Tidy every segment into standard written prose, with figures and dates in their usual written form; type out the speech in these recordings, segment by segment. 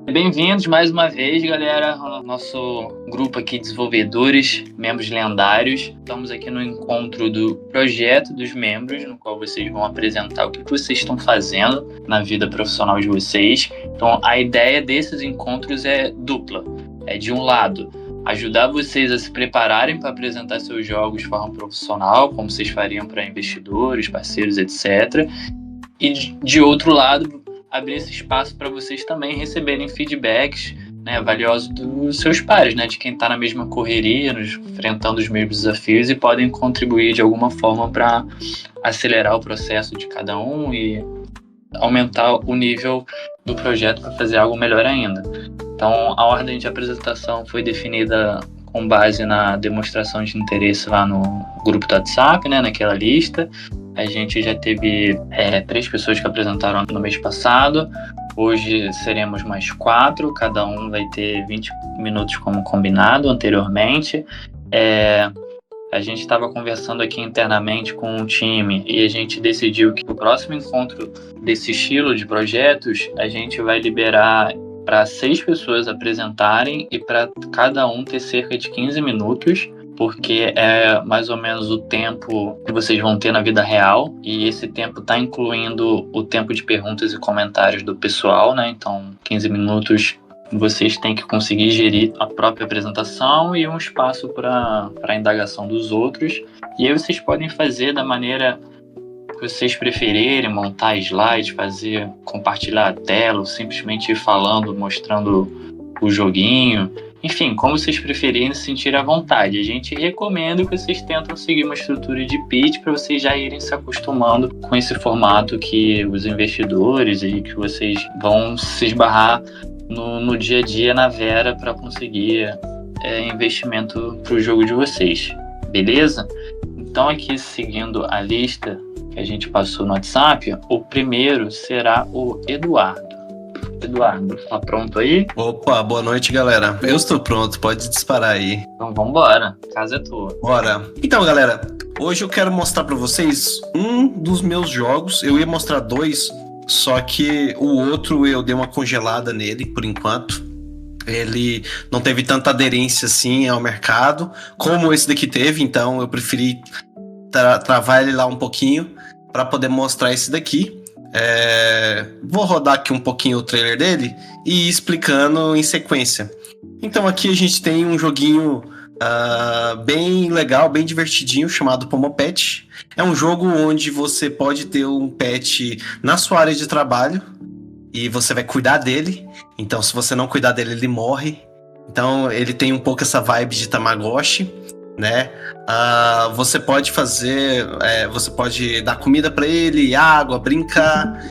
Bem-vindos mais uma vez, galera, ao nosso grupo aqui de desenvolvedores, membros lendários. Estamos aqui no encontro do projeto dos membros, no qual vocês vão apresentar o que vocês estão fazendo na vida profissional de vocês. Então, a ideia desses encontros é dupla. É, de um lado, ajudar vocês a se prepararem para apresentar seus jogos de forma profissional, como vocês fariam para investidores, parceiros, etc. E, de outro lado, abrir esse espaço para vocês também receberem feedbacks, né, valiosos dos seus pares, né, de quem está na mesma correria, enfrentando os mesmos desafios e podem contribuir de alguma forma para acelerar o processo de cada um e aumentar o nível do projeto para fazer algo melhor ainda. Então, a ordem de apresentação foi definida com base na demonstração de interesse lá no grupo do WhatsApp, né, naquela lista. A gente já teve 3 pessoas que apresentaram no mês passado. Hoje seremos mais 4, cada um vai ter 20 minutos como combinado anteriormente. A gente estava conversando aqui internamente com o time e a gente decidiu que o próximo encontro desse estilo de projetos a gente vai liberar para 6 pessoas apresentarem e para cada um ter cerca de 15 minutos, porque é mais ou menos o tempo que vocês vão ter na vida real, e esse tempo está incluindo o tempo de perguntas e comentários do pessoal, né? Então, 15 minutos vocês têm que conseguir gerir a própria apresentação e um espaço para a indagação dos outros. E aí vocês podem fazer da maneira que vocês preferirem, montar slides, compartilhar a tela, ou simplesmente ir falando, mostrando o joguinho. Enfim, como vocês preferirem, se sentir à vontade. A gente recomenda que vocês tentem seguir uma estrutura de pitch para vocês já irem se acostumando com esse formato que os investidores e que vocês vão se esbarrar no dia a dia na Vera para conseguir investimento para o jogo de vocês. Beleza? Então, aqui seguindo a lista que a gente passou no WhatsApp, o primeiro será o Eduardo. Eduardo, tá pronto aí? Opa, boa noite, galera. Eu estou pronto, pode disparar aí. Então vambora, a casa é tua. Bora. Então, galera, hoje eu quero mostrar pra vocês um dos meus jogos. Eu ia mostrar 2, só que o outro eu dei uma congelada nele, por enquanto. Ele não teve tanta aderência assim ao mercado, como esse daqui teve, então eu preferi travar ele lá um pouquinho para poder mostrar esse daqui. Vou rodar aqui um pouquinho o trailer dele e ir explicando em sequência. Então aqui a gente tem um joguinho bem legal, bem divertidinho, chamado Pomopet. É um jogo onde você pode ter um pet na sua área de trabalho e você vai cuidar dele. Então se você não cuidar dele, ele morre. Então ele tem um pouco essa vibe de Tamagotchi, né? Você pode você pode dar comida para ele, água, brincar.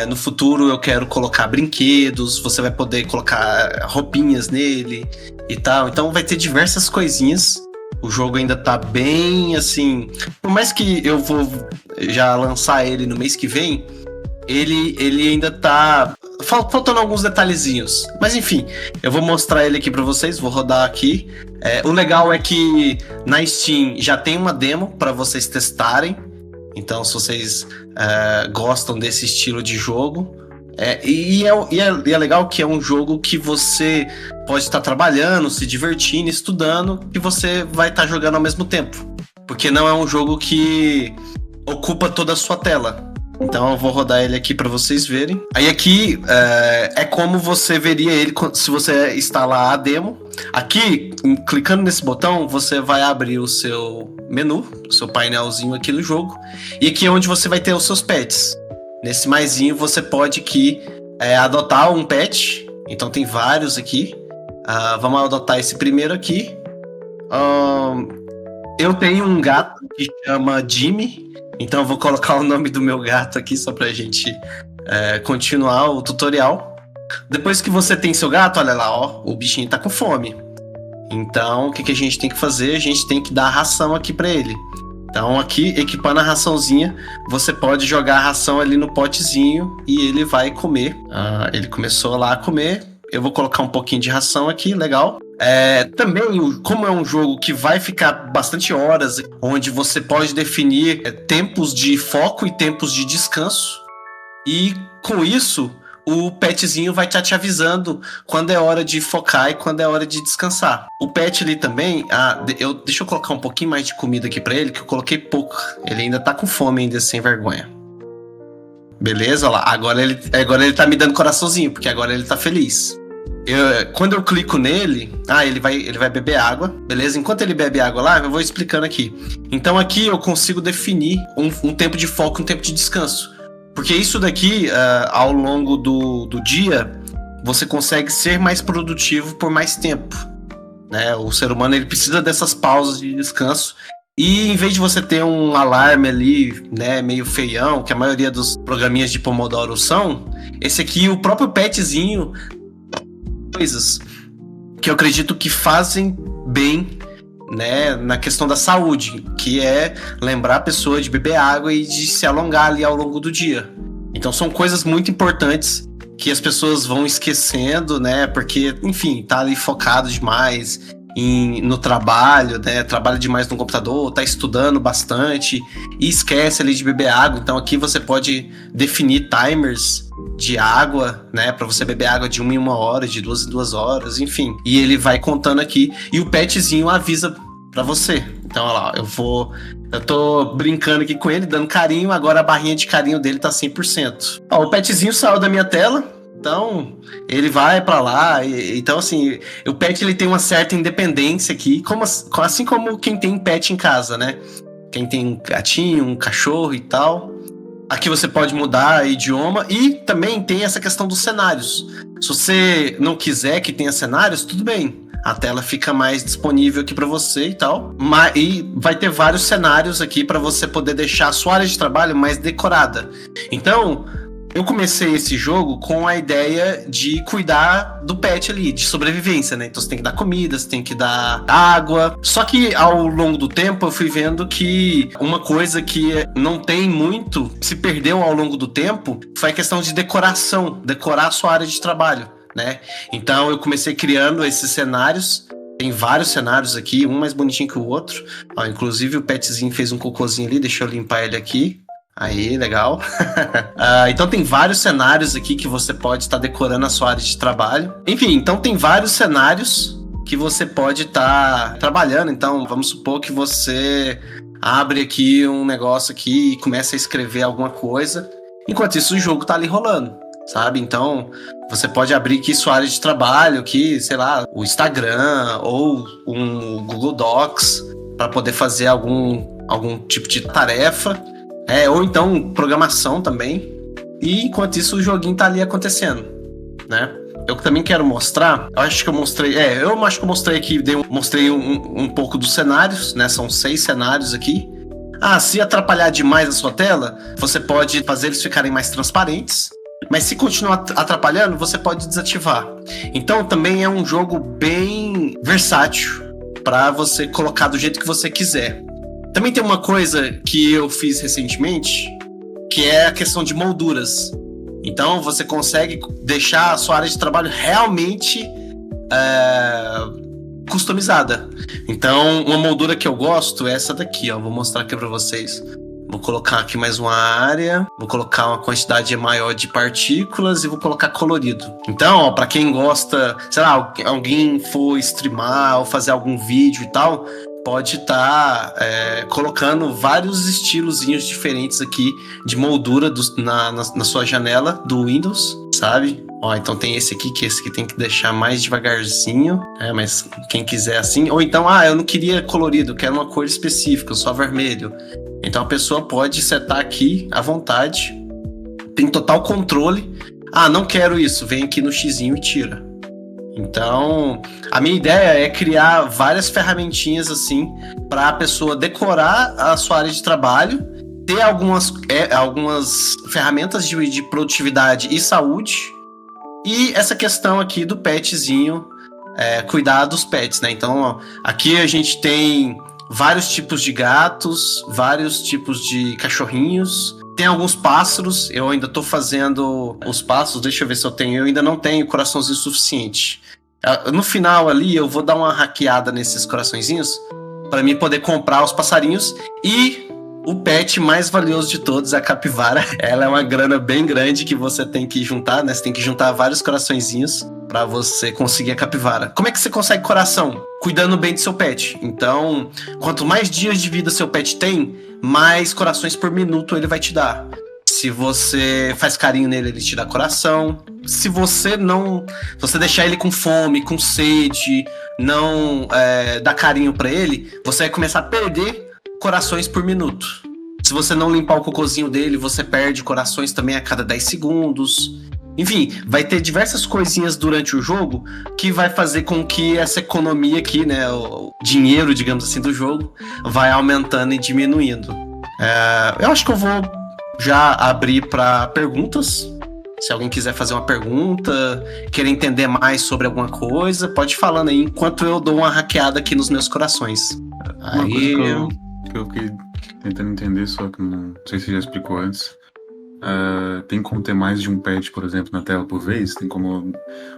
No futuro eu quero colocar brinquedos, você vai poder colocar roupinhas nele e tal. Então vai ter diversas coisinhas. O jogo ainda tá bem assim. Por mais que eu vou já lançar ele no mês que vem, ele ainda tá faltando alguns detalhezinhos. Mas enfim, eu vou mostrar ele aqui pra vocês, vou rodar aqui. O legal é que na Steam já tem uma demo para vocês testarem. Então, se vocês gostam desse estilo de jogo... E é legal que é um jogo que você pode estar trabalhando, se divertindo, estudando, e você vai estar jogando ao mesmo tempo. Porque não é um jogo que ocupa toda a sua tela. Então eu vou rodar ele aqui para vocês verem. Aí aqui é como você veria ele se você instalar a demo. Aqui, clicando nesse botão, você vai abrir o seu menu, o seu painelzinho aqui no jogo. E aqui é onde você vai ter os seus pets. Nesse maisinho você pode aqui adotar um pet. Então tem vários aqui. Vamos adotar esse primeiro aqui. Eu tenho um gato que chama Jimmy. Então eu vou colocar o nome do meu gato aqui só pra gente continuar o tutorial. Depois que você tem seu gato, olha lá, ó, o bichinho tá com fome. Então o que a gente tem que fazer? A gente tem que dar ração aqui pra ele. Então aqui, equipando a raçãozinha, você pode jogar a ração ali no potezinho e ele vai comer. Ele começou lá a comer. Eu vou colocar um pouquinho de ração aqui, legal. Também, como é um jogo que vai ficar bastante horas, onde você pode definir tempos de foco e tempos de descanso, e com isso o petzinho vai te avisando quando é hora de focar e quando é hora de descansar. O pet ali também, deixa eu colocar um pouquinho mais de comida aqui pra ele, que eu coloquei pouco. Ele ainda tá com fome ainda, sem vergonha. Beleza, olha lá. Agora ele tá me dando coraçãozinho, porque agora ele tá feliz. Quando eu clico nele, ele vai beber água, beleza? Enquanto ele bebe água lá, eu vou explicando aqui. Então aqui eu consigo definir um tempo de foco e um tempo de descanso. Porque isso daqui, ao longo do dia, você consegue ser mais produtivo por mais tempo, né? O ser humano ele precisa dessas pausas de descanso. E em vez de você ter um alarme ali, né, meio feião, que a maioria dos programinhas de Pomodoro são, esse aqui, o próprio petzinho, coisas que eu acredito que fazem bem, né, na questão da saúde, que é lembrar a pessoa de beber água e de se alongar ali ao longo do dia. Então são coisas muito importantes que as pessoas vão esquecendo, né, porque, enfim, tá ali focado demais no trabalho, né, trabalha demais no computador, tá estudando bastante e esquece ali de beber água. Então aqui você pode definir timers de água, né, para você beber água de 1 em 1 hora, de 2 em 2 horas, enfim. E ele vai contando aqui e o petzinho avisa para você. Então, olha lá, eu tô brincando aqui com ele, dando carinho, agora a barrinha de carinho dele tá 100%. Ó, o petzinho saiu da minha tela, então ele vai para lá. Então, assim, o pet ele tem uma certa independência aqui, assim como quem tem pet em casa, né? Quem tem um gatinho, um cachorro e tal. Aqui você pode mudar idioma e também tem essa questão dos cenários. Se você não quiser que tenha cenários, tudo bem. A tela fica mais disponível aqui para você e tal. E vai ter vários cenários aqui para você poder deixar a sua área de trabalho mais decorada. Então, eu comecei esse jogo com a ideia de cuidar do pet ali, de sobrevivência, né? Então você tem que dar comida, você tem que dar água. Só que ao longo do tempo eu fui vendo que uma coisa que não tem muito, se perdeu ao longo do tempo, foi a questão de decoração, decorar a sua área de trabalho, né? Então eu comecei criando esses cenários. Tem vários cenários aqui, um mais bonitinho que o outro. Ó, inclusive o petzinho fez um cocôzinho ali, deixa eu limpar ele aqui. Aí, legal. Então tem vários cenários aqui que você pode estar decorando a sua área de trabalho. Enfim, então tem vários cenários que você pode estar trabalhando. Então vamos supor que você abre aqui um negócio aqui e começa a escrever alguma coisa. Enquanto isso o jogo tá ali rolando, sabe? Então você pode abrir aqui sua área de trabalho, aqui, sei lá, o Instagram ou um Google Docs para poder fazer algum tipo de tarefa. Ou então programação também. E enquanto isso o joguinho tá ali acontecendo, né? Eu também quero mostrar. Eu acho que eu mostrei aqui. Mostrei um pouco dos cenários, né? São 6 cenários aqui. Se atrapalhar demais a sua tela, você pode fazer eles ficarem mais transparentes. Mas se continuar atrapalhando, você pode desativar. Então também é um jogo bem versátil para você colocar do jeito que você quiser. Também tem uma coisa que eu fiz recentemente, que é a questão de molduras. Então você consegue deixar a sua área de trabalho realmente customizada. Então uma moldura que eu gosto é essa daqui, ó. Vou mostrar aqui para vocês. Vou colocar aqui mais uma área, vou colocar uma quantidade maior de partículas e vou colocar colorido. Então, para quem gosta, sei lá, alguém for streamar ou fazer algum vídeo e tal, pode estar colocando vários estilozinhos diferentes aqui de moldura na sua janela do Windows, sabe? Ó, então tem esse aqui, que esse aqui tem que deixar mais devagarzinho, mas quem quiser assim. Ou então, eu não queria colorido, quero uma cor específica, só vermelho. Então a pessoa pode setar aqui à vontade, tem total controle. Não quero isso, vem aqui no xizinho e tira. Então, a minha ideia é criar várias ferramentinhas assim para a pessoa decorar a sua área de trabalho, ter algumas ferramentas de produtividade e saúde, e essa questão aqui do petzinho, cuidar dos pets, né? Então, ó, aqui a gente tem vários tipos de gatos, vários tipos de cachorrinhos. Tem alguns pássaros, eu ainda tô fazendo os pássaros, deixa eu ver se eu ainda não tenho coraçãozinho suficiente. No final ali eu vou dar uma hackeada nesses coraçõezinhos para mim poder comprar os passarinhos e O pet mais valioso de todos é a capivara. Ela é uma grana bem grande que você tem que juntar, né? Você tem que juntar vários coraçõezinhos pra você conseguir a capivara. Como é que você consegue coração? Cuidando bem do seu pet. Então, quanto mais dias de vida seu pet tem, mais corações por minuto ele vai te dar. Se você faz carinho nele, ele te dá coração. Se você deixar ele com fome, com sede, não dar carinho pra ele, você vai começar a perder corações por minuto. Se você não limpar o cocôzinho dele, você perde corações também a cada 10 segundos. Enfim, vai ter diversas coisinhas durante o jogo que vai fazer com que essa economia aqui, né, o dinheiro, digamos assim, do jogo, vai aumentando e diminuindo. Eu acho que eu vou já abrir para perguntas. Se alguém quiser fazer uma pergunta, querer entender mais sobre alguma coisa, pode ir falando aí, enquanto eu dou uma hackeada aqui nos meus corações. Aí que eu fiquei tentando entender, só que não sei se já explicou antes. Tem como ter mais de um pet, por exemplo, na tela por vez? Tem como...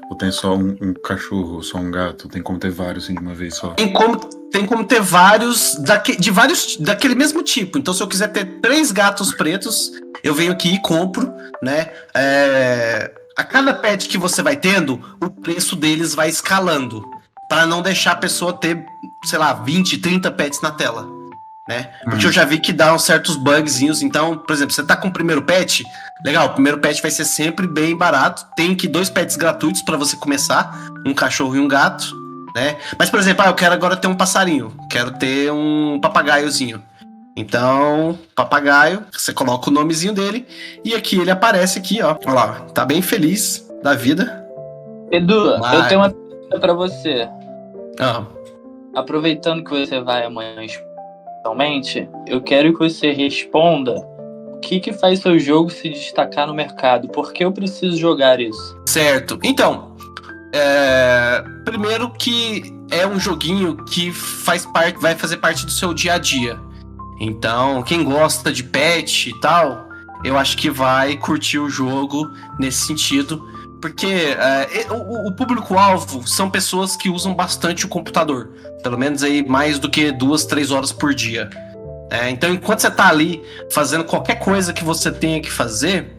Ou tem só um cachorro, só um gato? Tem como ter vários assim, de uma vez só? Tem como ter vários, daquele mesmo tipo. Então, se eu quiser ter 3 gatos pretos, eu venho aqui e compro, né? A cada pet que você vai tendo, o preço deles vai escalando. Para não deixar a pessoa ter, sei lá, 20, 30 pets na tela, né? Porque eu já vi que dá uns certos bugzinhos. Então, por exemplo, você tá com o primeiro pet, legal, o primeiro pet vai ser sempre bem barato. Tem 2 pets gratuitos para você começar, um cachorro e um gato, né? Mas, por exemplo, eu quero agora ter um passarinho, quero ter um papagaiozinho. Então, papagaio, você coloca o nomezinho dele e aqui ele aparece aqui, ó. Olha lá, tá bem feliz da vida. Edu, eu tenho uma pergunta pra você. Ah. Aproveitando que você vai amanhã especialmente, eu quero que você responda o que faz seu jogo se destacar no mercado. Por que eu preciso jogar isso? Certo. Então, primeiro que é um joguinho que vai fazer parte do seu dia a dia. Então, quem gosta de pet e tal, eu acho que vai curtir o jogo nesse sentido. Porque o público-alvo são pessoas que usam bastante o computador. Pelo menos aí mais do que 2, 3 horas por dia. Então, enquanto você tá ali fazendo qualquer coisa que você tenha que fazer,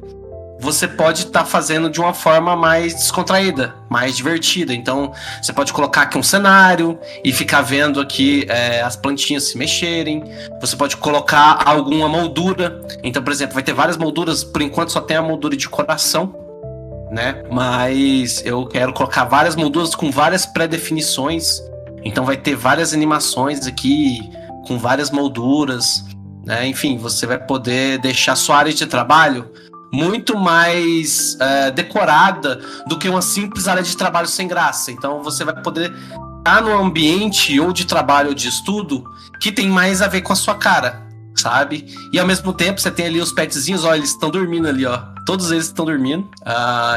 você pode estar fazendo de uma forma mais descontraída, mais divertida. Então, você pode colocar aqui um cenário e ficar vendo aqui as plantinhas se mexerem. Você pode colocar alguma moldura. Então, por exemplo, vai ter várias molduras. Por enquanto só tem a moldura de coração, né? Mas eu quero colocar várias molduras com várias pré-definições. Então vai ter várias animações aqui com várias molduras, né? Enfim, você vai poder deixar sua área de trabalho muito mais decorada do que uma simples área de trabalho sem graça. Então você vai poder estar no ambiente ou de trabalho ou de estudo que tem mais a ver com a sua cara, sabe? E ao mesmo tempo você tem ali os petzinhos, ó, eles estão dormindo ali, ó. Todos eles estão dormindo.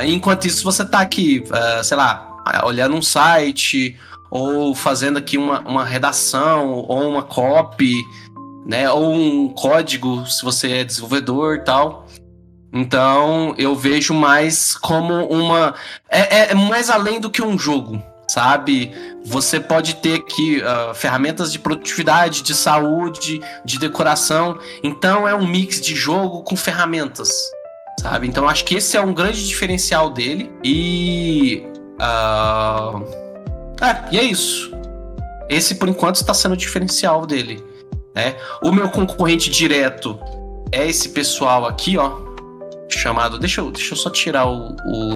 Enquanto isso você tá aqui, sei lá, olhando um site ou fazendo aqui uma redação ou uma copy, né? Ou um código, se você é desenvolvedor e tal. Então, eu vejo mais como é mais além do que um jogo, sabe? Você pode ter aqui ferramentas de produtividade, de saúde, de decoração. Então, é um mix de jogo com ferramentas, sabe? Então, acho que esse é um grande diferencial dele. E é isso. Esse, por enquanto, está sendo o diferencial dele, né? O meu concorrente direto é esse pessoal aqui, ó. Chamado... Deixa eu só tirar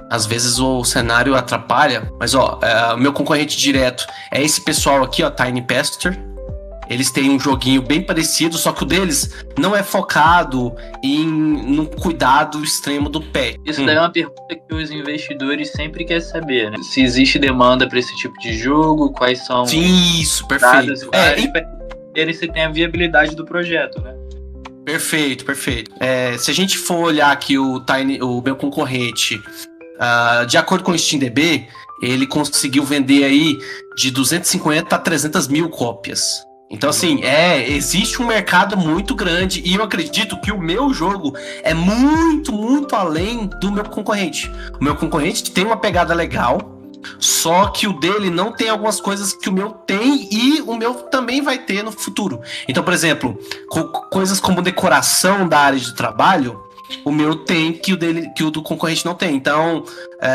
às vezes o cenário atrapalha. Mas, ó, o meu concorrente direto é esse pessoal aqui, ó, Tiny Pastor. Eles têm um joguinho bem parecido, só que o deles não é focado no cuidado extremo do pet. Isso daí é uma pergunta que os investidores sempre querem saber, né? Se existe demanda para esse tipo de jogo, quais são... Sim, isso, perfeito. Se tem a viabilidade do projeto, né? Perfeito. Se a gente for olhar aqui o meu concorrente, de acordo com o SteamDB, ele conseguiu vender aí de 250 a 300 mil cópias. Então, assim, existe um mercado muito grande e eu acredito que o meu jogo é muito, muito além do meu concorrente. O meu concorrente tem uma pegada legal, Só que o dele não tem algumas coisas que o meu tem e o meu também vai ter no futuro. Então, por exemplo, coisas como decoração da área de trabalho, o meu tem que o do concorrente não tem. Então,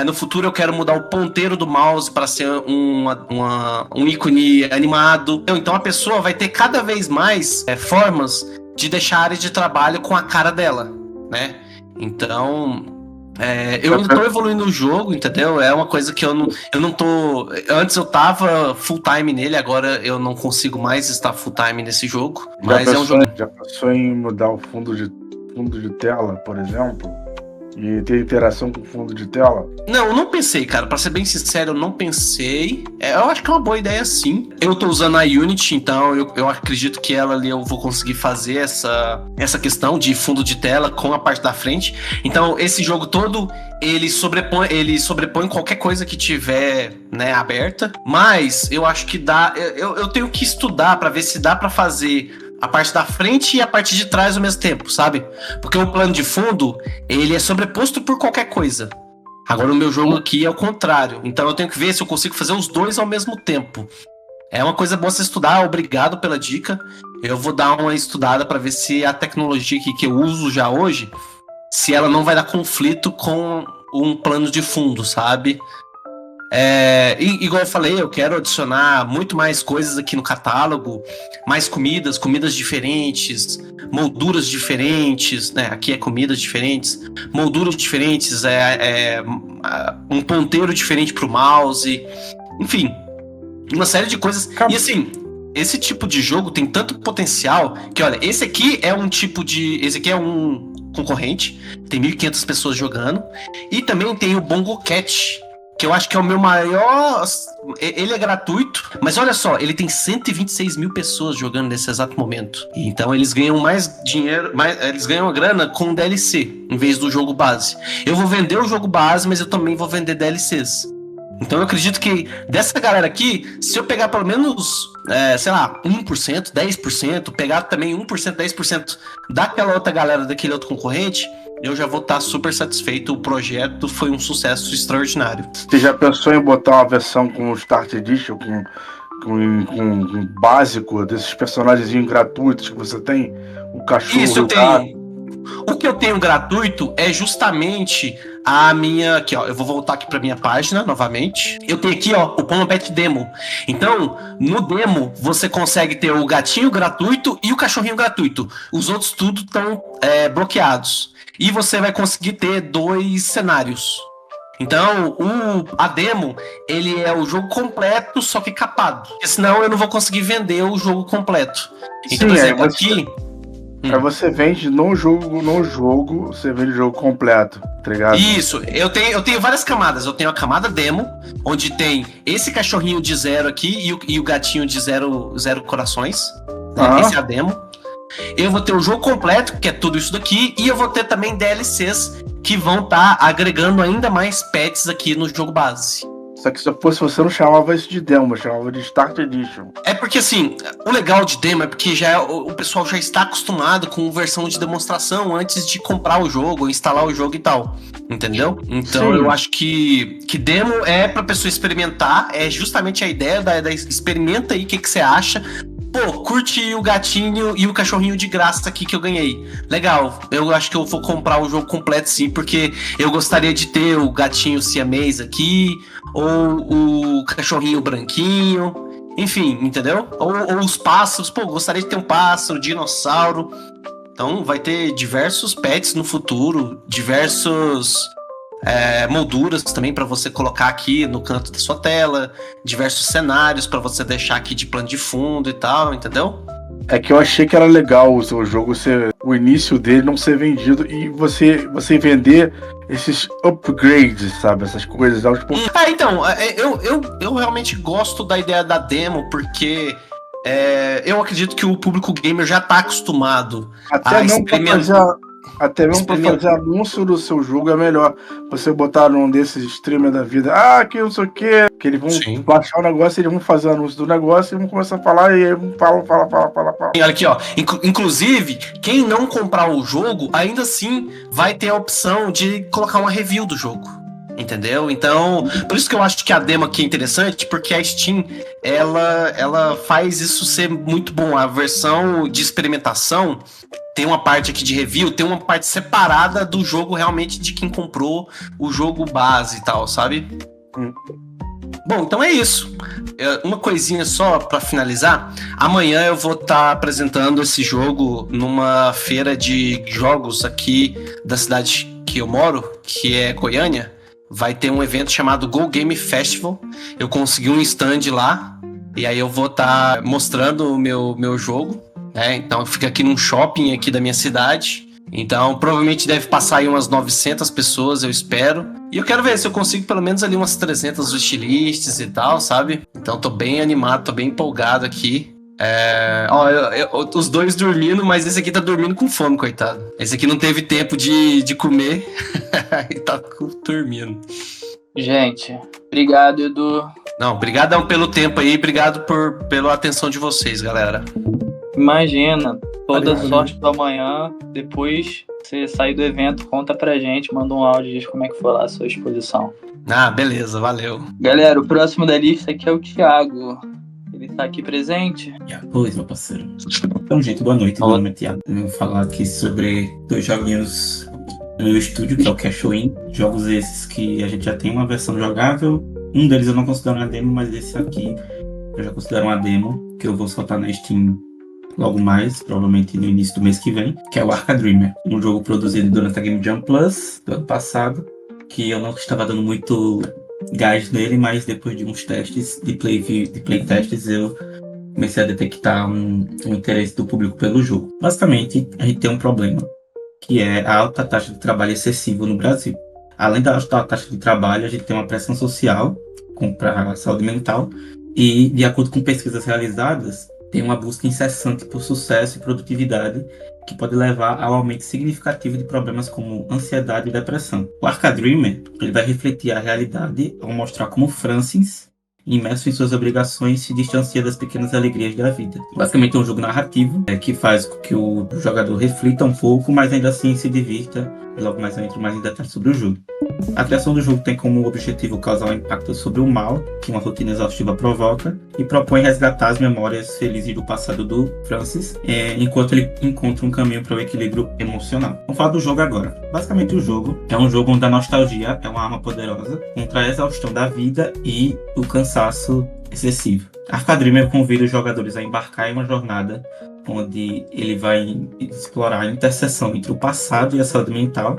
no futuro eu quero mudar o ponteiro do mouse para ser um ícone animado. Então a pessoa vai ter cada vez mais formas de deixar a área de trabalho com a cara dela, né? Então, eu ainda tô evoluindo o jogo, entendeu? É uma coisa que eu não tô... Antes eu tava full time nele, agora eu não consigo mais estar full time nesse jogo. Mas é um jogo... Já pensou em mudar o fundo de tela, por exemplo? E ter interação com o fundo de tela? Não, eu não pensei, cara. Pra ser bem sincero, eu não pensei. Eu acho que é uma boa ideia, sim. Eu tô usando a Unity, então eu acredito que ela ali eu vou conseguir fazer essa questão de fundo de tela com a parte da frente. Então, esse jogo todo, ele sobrepõe qualquer coisa que tiver, né, aberta. Mas eu acho que dá... Eu tenho que estudar pra ver se dá pra fazer a parte da frente e a parte de trás ao mesmo tempo, sabe? Porque o plano de fundo, ele é sobreposto por qualquer coisa. Agora o meu jogo aqui é o contrário. Então eu tenho que ver se eu consigo fazer os dois ao mesmo tempo. É uma coisa boa você estudar, obrigado pela dica. Eu vou dar uma estudada para ver se a tecnologia que eu uso já hoje, se ela não vai dar conflito com um plano de fundo, sabe? Igual eu falei, eu quero adicionar muito mais coisas aqui no catálogo, mais comidas diferentes, molduras diferentes, né? Aqui é comidas diferentes, molduras diferentes, um ponteiro diferente pro mouse, enfim, uma série de coisas. E assim, esse tipo de jogo tem tanto potencial que, olha, esse aqui é um concorrente, tem 1.500 pessoas jogando, e também tem o Bongo Cat, que eu acho que é o meu maior... Ele é gratuito, mas olha só, ele tem 126 mil pessoas jogando nesse exato momento. Então eles ganham mais dinheiro, eles ganham a grana com DLC, em vez do jogo base. Eu vou vender o jogo base, mas eu também vou vender DLCs. Então eu acredito que dessa galera aqui, se eu pegar pelo menos, 1%, 10%, pegar também 1%, 10% daquela outra galera, daquele outro concorrente, eu já vou estar super satisfeito. O projeto foi um sucesso extraordinário. Você já pensou em botar uma versão com o Start Edition, com básico desses personagens gratuitos que você tem? O cachorro. Isso, eu tenho. O que eu tenho gratuito é justamente a minha... Aqui, ó, eu vou voltar aqui pra minha página novamente. Eu tenho aqui, ó, o Combat Demo. Então, no demo, você consegue ter o gatinho gratuito e o cachorrinho gratuito. Os outros tudo estão bloqueados. E você vai conseguir ter 2 cenários. Então, a demo, ele é o jogo completo, só que capado. Porque senão eu não vou conseguir vender o jogo completo. Então, por exemplo, aqui... Aí você vende no jogo, você vende o jogo completo, tá ligado? Isso, eu tenho várias camadas. Eu tenho a camada demo, onde tem esse cachorrinho de 0 aqui e o gatinho de 0 corações. Né? Esse é a demo. Eu vou ter o jogo completo, que é tudo isso daqui, e eu vou ter também DLCs que vão estar agregando ainda mais pets aqui no jogo base. Só que se fosse você, não chamava isso de demo, chamava de Start Edition. É porque assim, o legal de demo é porque o pessoal já está acostumado com versão de demonstração antes de comprar o jogo, instalar o jogo e tal, entendeu? Então eu acho que demo é pra pessoa experimentar, é justamente a ideia da experimenta aí o que você acha. Pô, curte o gatinho e o cachorrinho de graça aqui que eu ganhei. Legal, eu acho que eu vou comprar o jogo completo sim, porque eu gostaria de ter o gatinho siamês aqui, ou o cachorrinho branquinho, enfim, entendeu? Ou os pássaros, pô, gostaria de ter um pássaro, dinossauro. Então vai ter diversos pets no futuro, diversos... molduras também para você colocar aqui no canto da sua tela, diversos cenários para você deixar aqui de plano de fundo e tal, entendeu? É que eu achei que era legal o seu jogo o início dele não ser vendido e você vender esses upgrades, sabe? Essas coisas. Tipo... Então, eu realmente gosto da ideia da demo, porque eu acredito que o público gamer já tá acostumado a experimentar. Até mesmo pra fazer anúncio do seu jogo é melhor você botar num desses streamers da vida, que não sei o que eles vão baixar o negócio, eles vão fazer anúncio do negócio e vão começar a falar e aí fala. Olha aqui, ó, inclusive, quem não comprar o jogo, ainda assim vai ter a opção de colocar uma review do jogo. Entendeu? Então, por isso que eu acho que a demo aqui é interessante, porque a Steam, ela faz isso ser muito bom. A versão de experimentação tem uma parte aqui de review, tem uma parte separada do jogo realmente de quem comprou o jogo base e tal, sabe? Bom, então é isso. Uma coisinha só pra finalizar. Amanhã eu vou estar apresentando esse jogo numa feira de jogos aqui da cidade que eu moro, que é Goiânia. Vai ter um evento chamado Go Game Festival. Eu consegui um stand lá. E aí eu vou estar mostrando o meu jogo, né? Então fica aqui num shopping aqui da minha cidade. Então provavelmente deve passar aí umas 900 pessoas, eu espero. E eu quero ver se eu consigo pelo menos ali umas 300 wishlists e tal, sabe? Então tô bem animado, tô bem empolgado aqui. Os dois dormindo, mas esse aqui tá dormindo com fome, coitado. Esse aqui não teve tempo de comer e tá dormindo. Gente, obrigado, Edu. Não, obrigadão pelo tempo aí, obrigado pela atenção de vocês, galera. Imagina, toda sorte pra amanhã. Depois você sair do evento, conta pra gente, manda um áudio, diz como é que foi lá a sua exposição. Ah, beleza, valeu. Galera, o próximo da lista aqui é o Thiago. Ele tá aqui presente? Pois, meu parceiro. Então, gente, boa noite. Meu nome é Thiago. Eu vou falar aqui sobre 2 joguinhos no meu estúdio, que é o Cash In. Jogos esses que a gente já tem uma versão jogável. Um deles eu não considero uma demo, mas esse aqui eu já considero uma demo, que eu vou soltar na Steam logo mais, provavelmente no início do mês que vem, que é o Arca Dreamer. Um jogo produzido durante a Game Jam Plus do ano passado, que eu não estava dando muito gás nele, mas depois de uns testes de playtests eu comecei a detectar um interesse do público pelo jogo. Basicamente, a gente tem um problema, que é a alta taxa de trabalho excessivo no Brasil. Além da alta taxa de trabalho, a gente tem uma pressão social para a saúde mental e, de acordo com pesquisas realizadas, tem uma busca incessante por sucesso e produtividade que pode levar ao aumento significativo de problemas como ansiedade e depressão. O Arca Dreamer, ele vai refletir a realidade ao mostrar como Francis, imerso em suas obrigações, se distancia das pequenas alegrias da vida. Basicamente é um jogo narrativo que faz com que o jogador reflita um pouco, mas ainda assim se divirta. E logo mais eu entro mais em detalhes sobre o jogo. A criação do jogo tem como objetivo causar um impacto sobre o mal que uma rotina exaustiva provoca e propõe resgatar as memórias felizes do passado do Francis, enquanto ele encontra um caminho para o equilíbrio emocional. Vamos falar do jogo agora. Basicamente o jogo é um jogo onde a nostalgia é uma arma poderosa contra a exaustão da vida e o cansaço excessivo. Arca Dreamer convida os jogadores a embarcar em uma jornada onde ele vai explorar a interseção entre o passado e a saúde mental,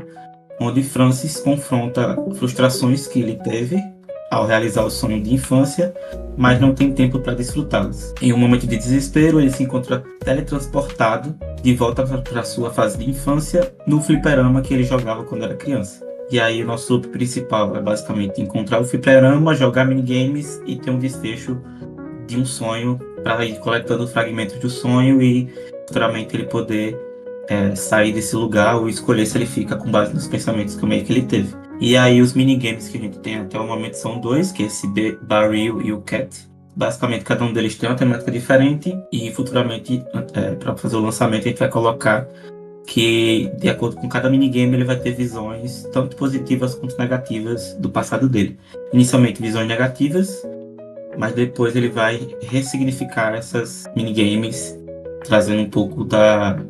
onde Francis confronta frustrações que ele teve ao realizar o sonho de infância, mas não tem tempo para desfrutá-las. Em um momento de desespero, ele se encontra teletransportado de volta para sua fase de infância no fliperama que ele jogava quando era criança. E aí o nosso loop principal é basicamente encontrar o fliperama, jogar minigames e ter um desfecho de um sonho para ir coletando fragmentos do sonho e futuramente ele poder sair desse lugar ou escolher se ele fica com base nos pensamentos que ele teve. E aí os minigames que a gente tem até o momento são 2, que é esse Barrel e o Cat. Basicamente cada um deles tem uma temática diferente e futuramente para fazer o lançamento a gente vai colocar que de acordo com cada minigame ele vai ter visões tanto positivas quanto negativas do passado dele. Inicialmente visões negativas, mas depois ele vai ressignificar essas minigames, trazendo um pouco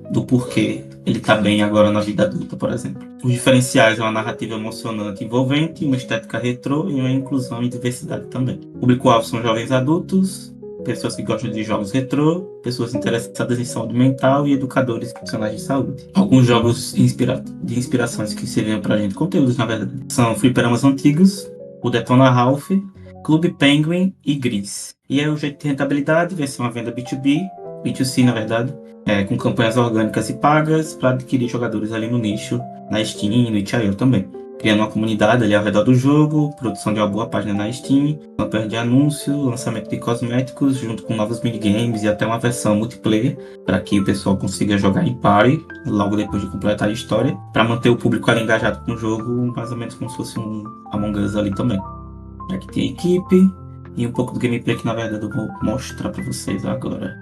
do porquê ele tá bem agora na vida adulta, por exemplo. Os diferenciais é uma narrativa emocionante e envolvente, uma estética retrô e uma inclusão e diversidade também. O público-alvo são jovens adultos, pessoas que gostam de jogos retrô, pessoas interessadas em saúde mental e educadores profissionais de saúde. Alguns jogos de inspirações que serviram pra gente, conteúdos na verdade, são fliperamas antigos, o Detona Ralph, Clube Penguin e Gris. E aí o jeito de rentabilidade vai ser uma venda B2C na verdade, com campanhas orgânicas e pagas para adquirir jogadores ali no nicho, na Steam e no itch.io também. Criando uma comunidade ali ao redor do jogo, produção de uma boa página na Steam, campanha de anúncio, lançamento de cosméticos, junto com novos minigames e até uma versão multiplayer, para que o pessoal consiga jogar em party, logo depois de completar a história, para manter o público ali engajado com o jogo, mais ou menos como se fosse um Among Us ali também. Aqui tem a equipe e um pouco do gameplay que na verdade eu vou mostrar para vocês agora.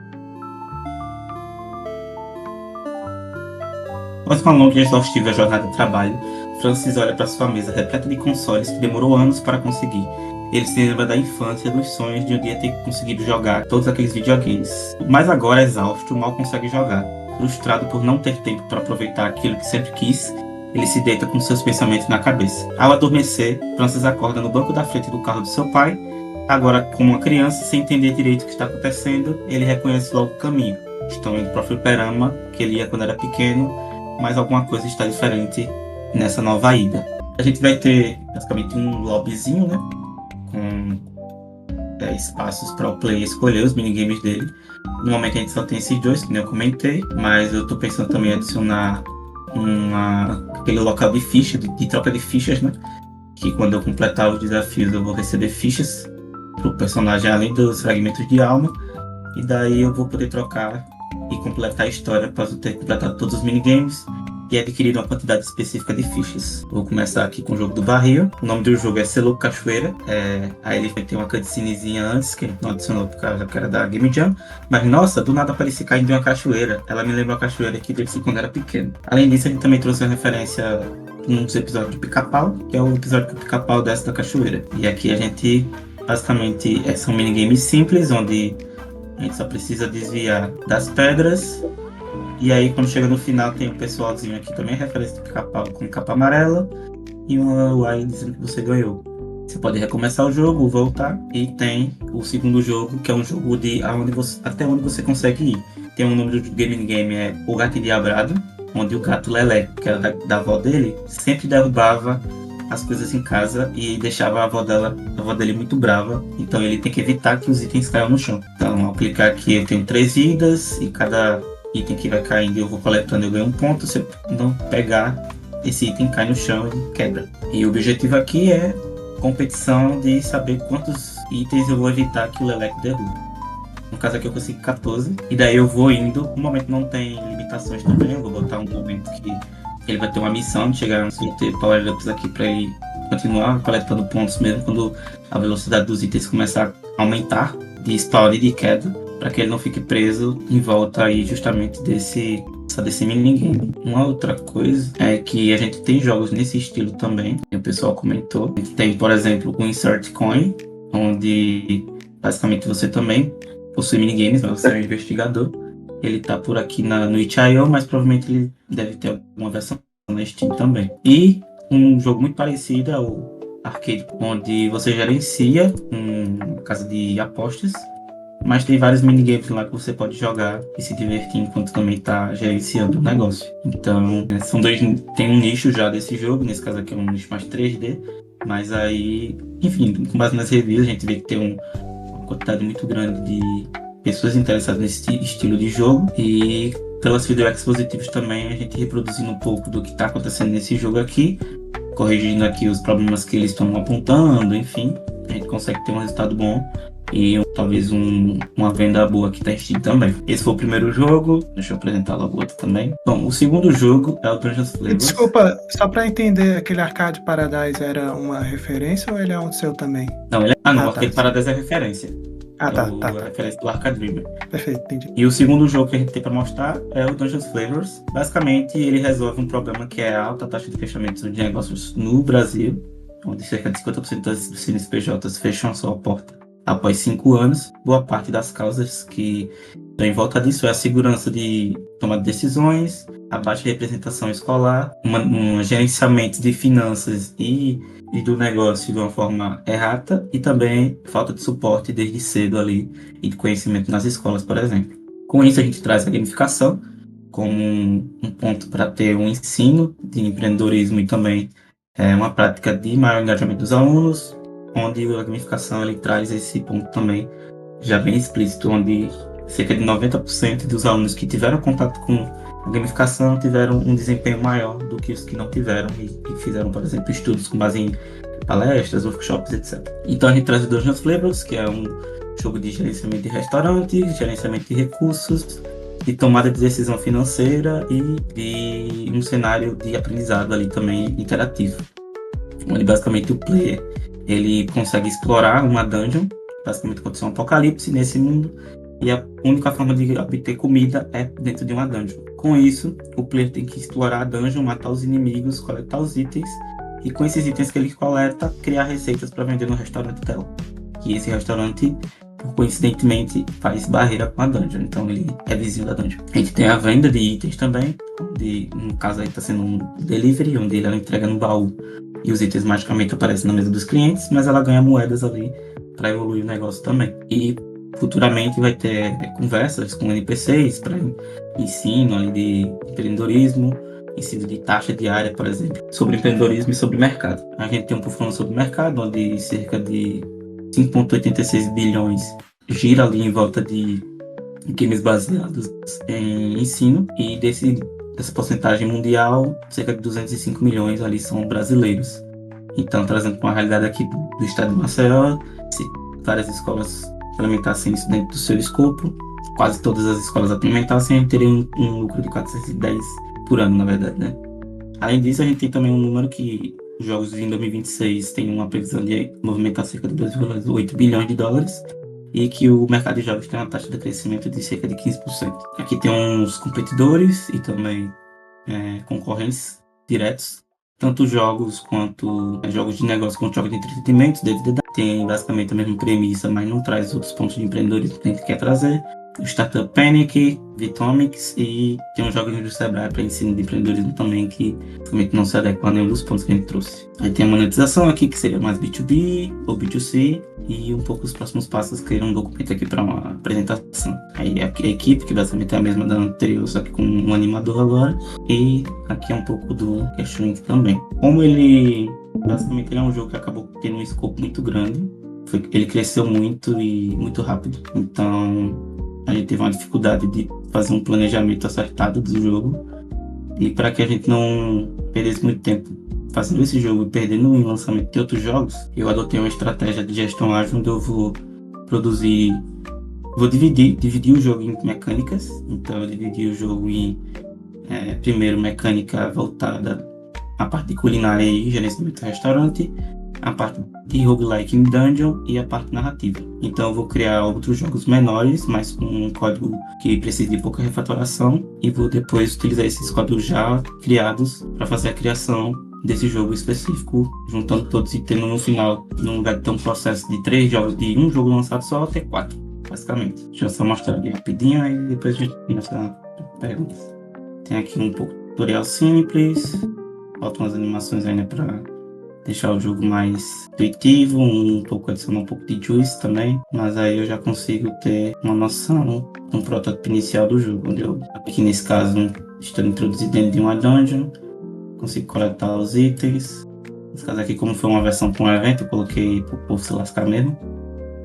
Após uma longa e exaustiva jornada de trabalho, Francis olha para sua mesa repleta de consoles que demorou anos para conseguir. Ele se lembra da infância, dos sonhos de um dia ter conseguido jogar todos aqueles videogames. Mas agora, exausto, mal consegue jogar. Frustrado por não ter tempo para aproveitar aquilo que sempre quis, ele se deita com seus pensamentos na cabeça. Ao adormecer, Francis acorda no banco da frente do carro do seu pai. Agora, como uma criança, sem entender direito o que está acontecendo, ele reconhece logo o caminho. Estão indo para o fliperama, que ele ia quando era pequeno, mas alguma coisa está diferente nessa nova ida. A gente vai ter, basicamente, um lobbyzinho, né? Com espaços para o player escolher os minigames dele. No momento a gente só tem esses dois, que nem eu comentei, mas eu tô pensando também em adicionar aquele local de ficha, de troca de fichas, né? Que quando eu completar os desafios eu vou receber fichas pro personagem além dos fragmentos de alma, e daí eu vou poder trocar e completar a história após eu ter completado todos os minigames e adquirir uma quantidade específica de fichas. Vou começar aqui com o jogo do barril. O nome do jogo é Selo Cachoeira. Aí ele tem uma cutscenezinha antes, que não adicionou por causa que era da Game Jam. Mas nossa, do nada apareci caindo em uma cachoeira. Ela me lembra a cachoeira que desci quando era pequeno. Além disso, a gente também trouxe uma referência num dos episódios de Pica-Pau, que é o episódio que o Pica-Pau desce da cachoeira. E aqui a gente, basicamente, são minigames simples, onde a gente só precisa desviar das pedras. E aí, quando chega no final, tem um pessoalzinho aqui também, referência do Pica-Pau com capa amarela, e uma UI dizendo que você ganhou. Você pode recomeçar o jogo, voltar, e tem o segundo jogo, que é um jogo de até onde você consegue ir. Tem o nome do game é O Gato Endiabrado, onde o gato Lelé, que era da avó dele, sempre derrubava as coisas em casa e deixava a avó dele muito brava. Então ele tem que evitar que os itens caiam no chão. Então, ao clicar aqui, eu tenho 3 vidas, e cada item que vai caindo eu vou coletando, eu ganho um ponto. Se eu não pegar, esse item cai no chão e quebra. E o objetivo aqui é competição de saber quantos itens eu vou evitar que o Leleco derrube. No caso aqui eu consigo 14, e daí eu vou indo. No momento não tem limitações também, eu vou botar um momento que ele vai ter uma missão de chegar a ter power-ups aqui para ele continuar coletando pontos mesmo quando a velocidade dos itens começar a aumentar de spawn e de queda, para que ele não fique preso em volta aí justamente desse minigame. Uma outra coisa é que a gente tem jogos nesse estilo também, que o pessoal comentou. A gente tem, por exemplo, o Insert Coin, onde basicamente você também possui minigames, mas você é um investigador. Ele tá por aqui no itch.io, mas provavelmente ele deve ter alguma versão na Steam também. E um jogo muito parecido é o Arcade, onde você gerencia uma casa de apostas, mas tem vários minigames lá que você pode jogar e se divertir enquanto também está gerenciando o negócio. Então, tem um nicho já desse jogo, nesse caso aqui é um nicho mais 3D, mas aí, enfim, com base nas reviews, a gente vê que tem uma quantidade muito grande de pessoas interessadas nesse estilo de jogo, e pelas feedbacks positivos também, a gente reproduzindo um pouco do que está acontecendo nesse jogo aqui, corrigindo aqui os problemas que eles estão apontando, enfim, a gente consegue ter um resultado bom e talvez uma venda boa que tá em Steam também. Esse foi o primeiro jogo, deixa eu apresentar logo o outro também. Bom, o segundo jogo é o Dungeons Flavors. Desculpa, só pra entender, aquele Arcade Paradise era uma referência ou ele é um seu também? Não, Arcade Paradise é referência. Tá. A referência do Arcade Dreamer. Perfeito, entendi. E o segundo jogo que a gente tem pra mostrar é o Dungeons Flavors. Basicamente, ele resolve um problema que é a alta taxa de fechamento de negócios no Brasil, onde cerca de 50% dos CNPJs fecham a sua porta após 5 anos. Boa parte das causas que estão em volta disso é a segurança de tomar decisões, a baixa representação escolar, um gerenciamento de finanças e do negócio de uma forma errata, e também falta de suporte desde cedo ali e de conhecimento nas escolas, por exemplo. Com isso a gente traz a gamificação como um ponto para ter um ensino de empreendedorismo e também uma prática de maior engajamento dos alunos, onde a gamificação ele traz esse ponto também já bem explícito, onde cerca de 90% dos alunos que tiveram contato com a gamificação tiveram um desempenho maior do que os que não tiveram e fizeram, por exemplo, estudos com base em palestras, workshops, etc. Então a gente traz o Dungeons Flavors, que é um jogo de gerenciamento de restaurantes, gerenciamento de recursos, de tomada de decisão financeira e de um cenário de aprendizado ali também interativo, onde basicamente o player ele consegue explorar uma dungeon, basicamente aconteceu um apocalipse nesse mundo, e a única forma de obter comida é dentro de uma dungeon. Com isso, o player tem que explorar a dungeon, matar os inimigos, coletar os itens, e com esses itens que ele coleta, criar receitas para vender no restaurante dela. E esse restaurante, coincidentemente, faz barreira com a dungeon, então ele é vizinho da dungeon. A gente tem a venda de itens também, no caso aí está sendo um delivery, onde ela entrega no baú e os itens magicamente aparecem na mesa dos clientes, mas ela ganha moedas ali para evoluir o negócio também. E futuramente vai ter conversas com NPCs para ensino ali de empreendedorismo, ensino de taxa diária, por exemplo, sobre empreendedorismo e sobre mercado. A gente tem um pouco falando sobre mercado, onde cerca de 5,86 bilhões gira ali em volta de games baseados em ensino, e dessa porcentagem mundial, cerca de 205 milhões ali são brasileiros. Então, trazendo para uma realidade aqui do estado de Maceió, se várias escolas implementassem isso dentro do seu escopo, quase todas as escolas implementassem, a gente teria um lucro de 410 por ano, na verdade, né? Além disso, a gente tem também um número que os jogos em 2026 têm uma previsão de movimentar cerca de 2,8 bilhões de dólares, e que o mercado de jogos tem uma taxa de crescimento de cerca de 15%. Aqui tem uns competidores e também concorrentes diretos, tanto jogos quanto jogos de negócio quanto jogos de entretenimento. Tem basicamente a mesma premissa, mas não traz outros pontos de empreendedorismo que a gente quer trazer. O Startup Panic, Vitomics, e tem um jogo do Sebrae para ensino de empreendedorismo também, que realmente não se adequa a nenhum dos pontos que a gente trouxe. Aí tem a monetização aqui, que seria mais B2B ou B2C, e um pouco os próximos passos, que é um documento aqui para uma apresentação. Aí a equipe, que basicamente é a mesma da anterior, só que com um animador agora, e aqui é um pouco do Cashlink também. Como ele, basicamente, ele é um jogo que acabou tendo um escopo muito grande, ele cresceu muito e muito rápido, então a gente teve uma dificuldade de fazer um planejamento acertado do jogo, e para que a gente não perdesse muito tempo fazendo esse jogo e perdendo o lançamento de outros jogos, eu adotei uma estratégia de gestão ágil, onde eu vou dividir o jogo em mecânicas. Então eu dividi o jogo em primeiro mecânica voltada à parte de culinária e gerenciamento do restaurante, a parte de roguelike em dungeon e a parte narrativa. Então eu vou criar outros jogos menores, mas com um código que precisa de pouca refatoração, e vou depois utilizar esses códigos já criados para fazer a criação desse jogo específico, juntando todos e tendo no final, no lugar de ter um processo de 3 jogos, de um jogo lançado só, ter 4, basicamente. Deixa eu só mostrar aqui rapidinho, aí depois a gente começa a perguntas. Tem aqui um pouco de tutorial simples, faltam umas animações ainda para deixar o jogo mais intuitivo, adicionar um pouco de juice também, mas aí eu já consigo ter uma noção, um protótipo inicial do jogo, onde eu, aqui nesse caso, estou introduzido dentro de uma dungeon, consigo coletar os itens. Nesse caso aqui, como foi uma versão para um evento, eu coloquei para o povo se lascar mesmo,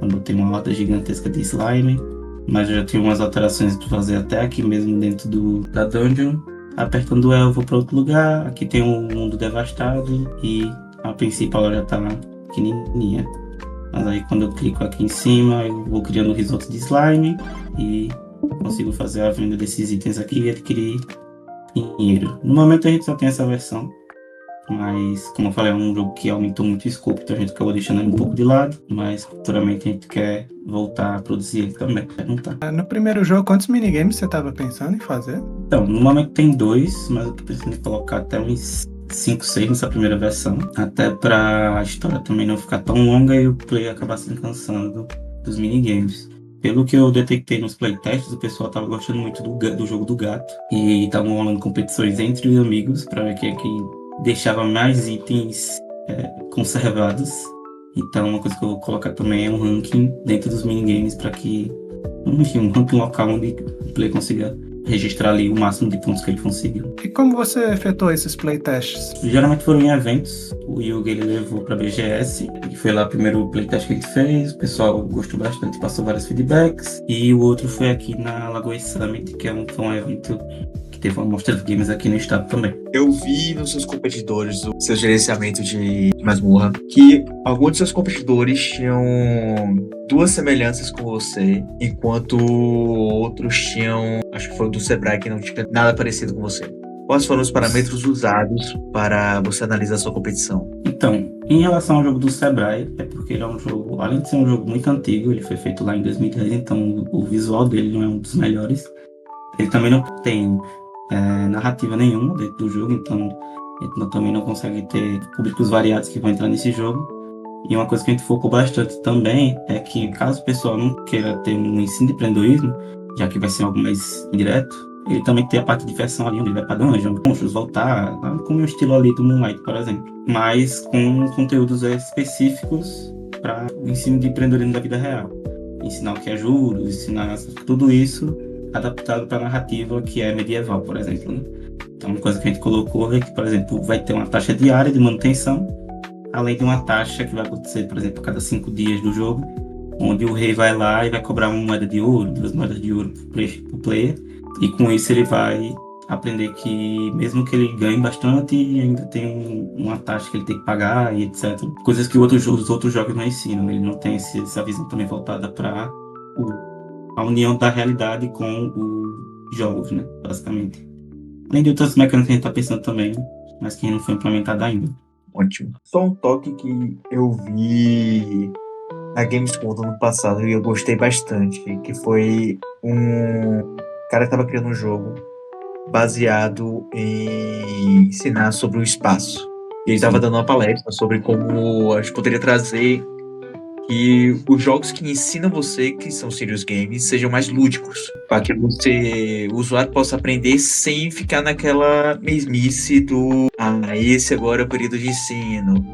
eu botei uma horda gigantesca de slime, mas eu já tenho umas alterações para fazer até aqui mesmo dentro da dungeon. Apertando L, eu vou para outro lugar, aqui tem um mundo devastado, e a principal já tá pequenininha, mas aí quando eu clico aqui em cima, eu vou criando um risoto de slime e consigo fazer a venda desses itens aqui e adquirir dinheiro. No momento a gente só tem essa versão, mas como eu falei, é um jogo que aumentou muito o escopo, então a gente acabou deixando ele um pouco de lado, mas futuramente a gente quer voltar a produzir ele também. No primeiro jogo, quantos minigames você estava pensando em fazer? Então, no momento tem 2, mas eu tô pensando em colocar até uns 5, 6 nessa primeira versão, até para a história também não ficar tão longa e o player acabar se cansando dos minigames. Pelo que eu detectei nos playtests, o pessoal tava gostando muito do jogo do gato, e estavam rolando competições entre os amigos para ver quem é que deixava mais itens conservados. Então uma coisa que eu vou colocar também é um ranking dentro dos minigames, para que, enfim, um ranking local onde o player consiga registrar ali o máximo de pontos que ele conseguiu. E como você efetuou esses playtests? Geralmente foram em eventos. O Yugi ele levou pra BGS, que foi lá o primeiro playtest que a gente fez. O pessoal gostou bastante, passou vários feedbacks. E o outro foi aqui na Lagoa Summit, que foi um evento que teve uma mostra de games aqui no estado também. Eu vi nos seus competidores, o seu gerenciamento de masmorra, que alguns de seus competidores tinham 2 semelhanças com você, enquanto outros tinham, acho que foi o do Sebrae, que não tinha nada parecido com você. Quais foram os parâmetros usados para você analisar a sua competição? Então, Em relação ao jogo do Sebrae, é porque ele é um jogo, além de ser um jogo muito antigo, ele foi feito lá em 2010, então o visual dele não é um dos melhores. Ele também não tem narrativa nenhuma dentro do jogo, então a gente também não consegue ter públicos variados que vão entrar nesse jogo. E uma coisa que a gente focou bastante também é que, caso o pessoal não queira ter um ensino de empreendedorismo, já que vai ser algo mais indireto, ele também tem a parte de diversão ali, onde ele vai pra dungeon, monstros, voltar, como o estilo ali do Moonlight, por exemplo. Mas com conteúdos específicos para o ensino de empreendedorismo da vida real. Ensinar o que é juros, ensinar tudo isso adaptado para a narrativa que é medieval, por exemplo, né? Então, uma coisa que a gente colocou é que, por exemplo, vai ter uma taxa diária de manutenção, além de uma taxa que vai acontecer, por exemplo, a cada 5 dias do jogo, onde o rei vai lá e vai cobrar uma moeda de ouro, 2 moedas de ouro pro player, e com isso ele vai aprender que, mesmo que ele ganhe bastante, ainda tem uma taxa que ele tem que pagar e etc. Coisas que os outros jogos não ensinam. Ele não tem essa visão também voltada para a união da realidade com os jogos, né, basicamente. Além de outras mecânicas que a gente está pensando também, mas que não foi implementada ainda. Ótimo. Só um toque que eu vi na Gamescom do ano passado e eu gostei bastante, que foi um cara que estava criando um jogo baseado em ensinar sobre o espaço. E ele estava dando uma palestra sobre como a gente poderia trazer que os jogos que ensinam você, que são serious games, sejam mais lúdicos, para que o usuário possa aprender sem ficar naquela mesmice do esse agora é o período de ensino.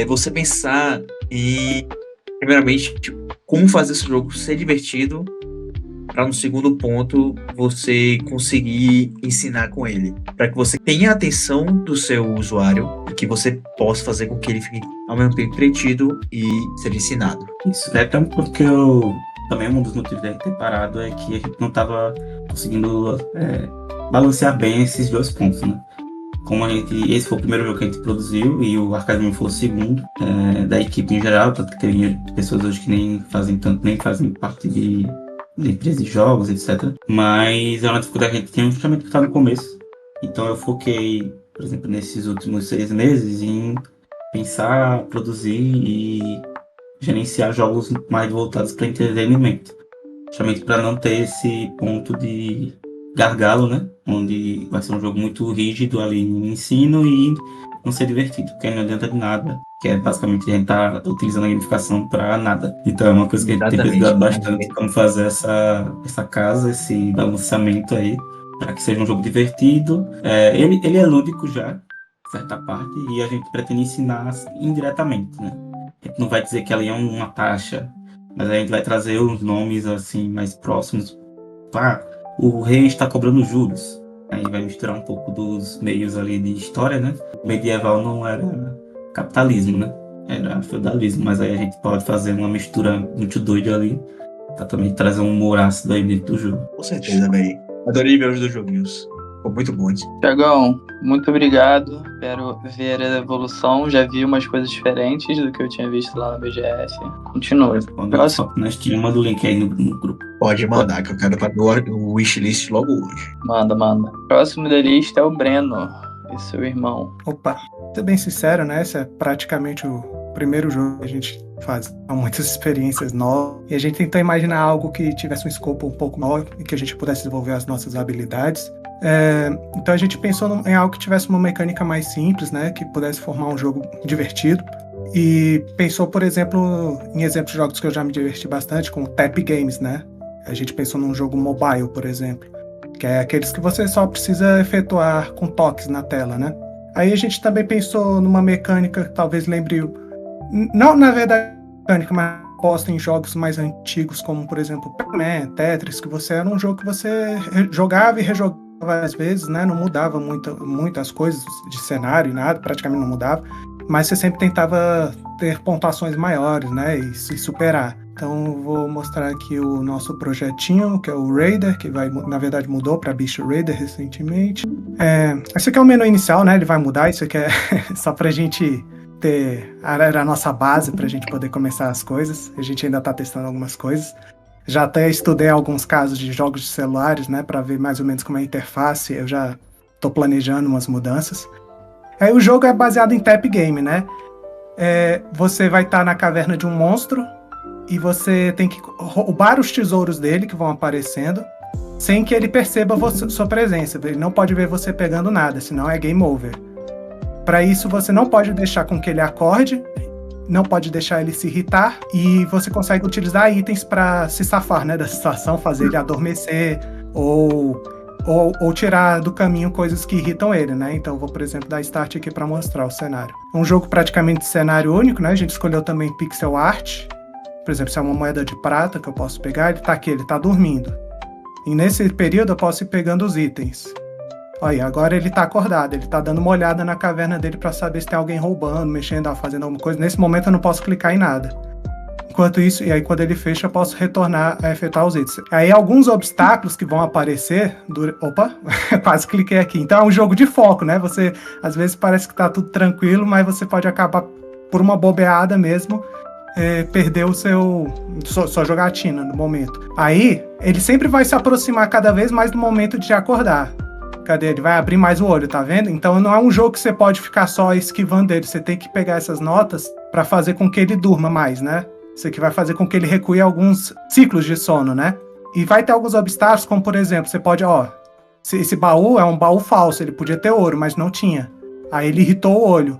Você pensar em, primeiramente, como fazer esse jogo ser divertido, para no segundo ponto você conseguir ensinar com ele, para que você tenha a atenção do seu usuário e que você possa fazer com que ele fique ao mesmo tempo entretido e seja ensinado. Isso, né? Então, porque também um dos motivos de ter parado é que a gente não estava conseguindo balancear bem esses dois pontos, né? Como esse foi o primeiro jogo que a gente produziu e o Arcade foi o segundo da equipe em geral, tanto que tem pessoas hoje que nem fazem parte de empresas de jogos, etc. Mas é uma dificuldade que a gente tinha justamente porque está no começo. Então eu foquei, por exemplo, nesses últimos 6 meses em pensar, produzir e gerenciar jogos mais voltados para entretenimento. Justamente para não ter esse ponto de gargalo, né? Onde vai ser um jogo muito rígido ali no ensino e não ser divertido, porque aí não adianta de nada. Que é basicamente a gente tá utilizando a gamificação para nada. Então é uma coisa que a gente tem pesquisado bastante, como fazer essa casa, esse balanceamento aí, para que seja um jogo divertido. Ele é lúdico já, certa parte, e a gente pretende ensinar indiretamente, né? A gente não vai dizer que ali é uma taxa, mas a gente vai trazer os nomes assim mais próximos. O rei está cobrando juros. Aí vai misturar um pouco dos meios ali de história, né? O medieval não era capitalismo, né? Era feudalismo, mas aí a gente pode fazer uma mistura muito doida ali pra também trazer um humor ácido aí dentro do jogo. Com certeza, velho. Adorei ver os dois joguinhos. Ficou muito bom. Tiagão, muito obrigado. Espero ver a evolução. Já vi umas coisas diferentes do que eu tinha visto lá na BGS. Continua. Nós tínhamos o link aí no grupo. Pode mandar, que eu quero estar no wishlist logo hoje. Manda. Próximo da lista é o Breno e seu irmão. Opa, ser bem sincero, né? Esse é praticamente o primeiro jogo que a gente faz. Há muitas experiências novas. E a gente tentou imaginar algo que tivesse um escopo um pouco maior e que a gente pudesse desenvolver as nossas habilidades. Então a gente pensou em algo que tivesse uma mecânica mais simples, né? Que pudesse formar um jogo divertido. E pensou, por exemplo, em exemplos de jogos que eu já me diverti bastante, como Tap Games, né? A gente pensou num jogo mobile, por exemplo, que é aqueles que você só precisa efetuar com toques na tela, né? Aí a gente também pensou numa mecânica que talvez lembre... Não, na verdade, mecânica, mas posta em jogos mais antigos, como, por exemplo, Pac-Man, Tetris, que era um jogo que você jogava e rejogava várias vezes, né? Não mudava muitas coisas de cenário e nada, praticamente não mudava, mas você sempre tentava ter pontuações maiores, né? E se superar. Então vou mostrar aqui o nosso projetinho, que é o Raider, que na verdade mudou para Bicho Raider recentemente. Esse aqui é o menu inicial, né? Ele vai mudar, isso aqui é só pra gente ter... Era a nossa base pra gente poder começar as coisas. A gente ainda tá testando algumas coisas. Já até estudei alguns casos de jogos de celulares, né? Pra ver mais ou menos como é a interface. Eu já tô planejando umas mudanças. Aí o jogo é baseado em tap game, né? Você vai estar na caverna de um monstro e você tem que roubar os tesouros dele que vão aparecendo sem que ele perceba sua presença. Ele não pode ver você pegando nada, senão é game over. Para isso, você não pode deixar com que ele acorde, não pode deixar ele se irritar, e você consegue utilizar itens para se safar, né, da situação, fazer ele adormecer ou tirar do caminho coisas que irritam ele, né? Então eu vou, por exemplo, dar start aqui para mostrar o cenário. Um jogo praticamente de cenário único, né? A gente escolheu também pixel art. Por exemplo, se é uma moeda de prata que eu posso pegar, ele tá aqui, ele tá dormindo. E nesse período eu posso ir pegando os itens. Olha, agora ele tá acordado, ele tá dando uma olhada na caverna dele para saber se tem alguém roubando, mexendo, fazendo alguma coisa. Nesse momento eu não posso clicar em nada. Enquanto isso, e aí quando ele fecha, eu posso retornar a efetuar os itens. Aí alguns obstáculos que vão aparecer... Opa, quase cliquei aqui. Então é um jogo de foco, né? Você, às vezes parece que tá tudo tranquilo, mas você pode acabar, por uma bobeada mesmo, perder sua jogatina no momento. Aí, ele sempre vai se aproximar cada vez mais do momento de acordar. Cadê? Ele vai abrir mais o olho, tá vendo? Então não é um jogo que você pode ficar só esquivando ele. Você tem que pegar essas notas para fazer com que ele durma mais, né? Isso aqui vai fazer com que ele recue alguns ciclos de sono, né? E vai ter alguns obstáculos, como por exemplo, você pode, esse baú é um baú falso, ele podia ter ouro, mas não tinha. Aí ele irritou o olho.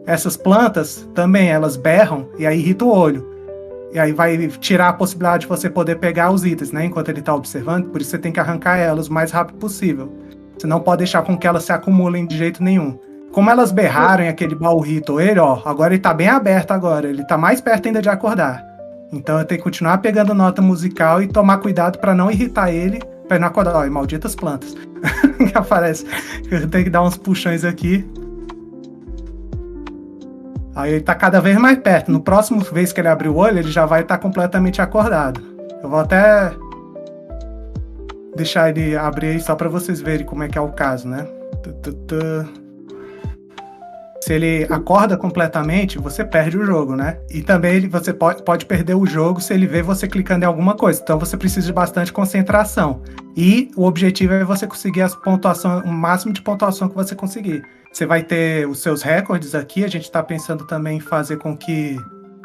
Essas plantas também, elas berram e aí irrita o olho. E aí vai tirar a possibilidade de você poder pegar os itens, né? Enquanto ele tá observando, por isso você tem que arrancar elas o mais rápido possível. Você não pode deixar com que elas se acumulem de jeito nenhum. Como elas berraram e aquele baú irritou ele, agora ele tá bem aberto agora. Ele tá mais perto ainda de acordar. Então eu tenho que continuar pegando nota musical e tomar cuidado pra não irritar ele, pra ele não acordar. Olha, malditas plantas. Que aparece. Eu tenho que dar uns puxões aqui. Aí ele tá cada vez mais perto. No próximo vez que ele abrir o olho, ele já vai estar completamente acordado. Eu vou até deixar ele abrir aí só pra vocês verem como é que é o caso, né? Se ele acorda completamente, você perde o jogo, né? E também você pode perder o jogo se ele vê você clicando em alguma coisa. Então você precisa de bastante concentração. E o objetivo é você conseguir o máximo de pontuação que você conseguir. Você vai ter os seus recordes aqui. A gente está pensando também em fazer com que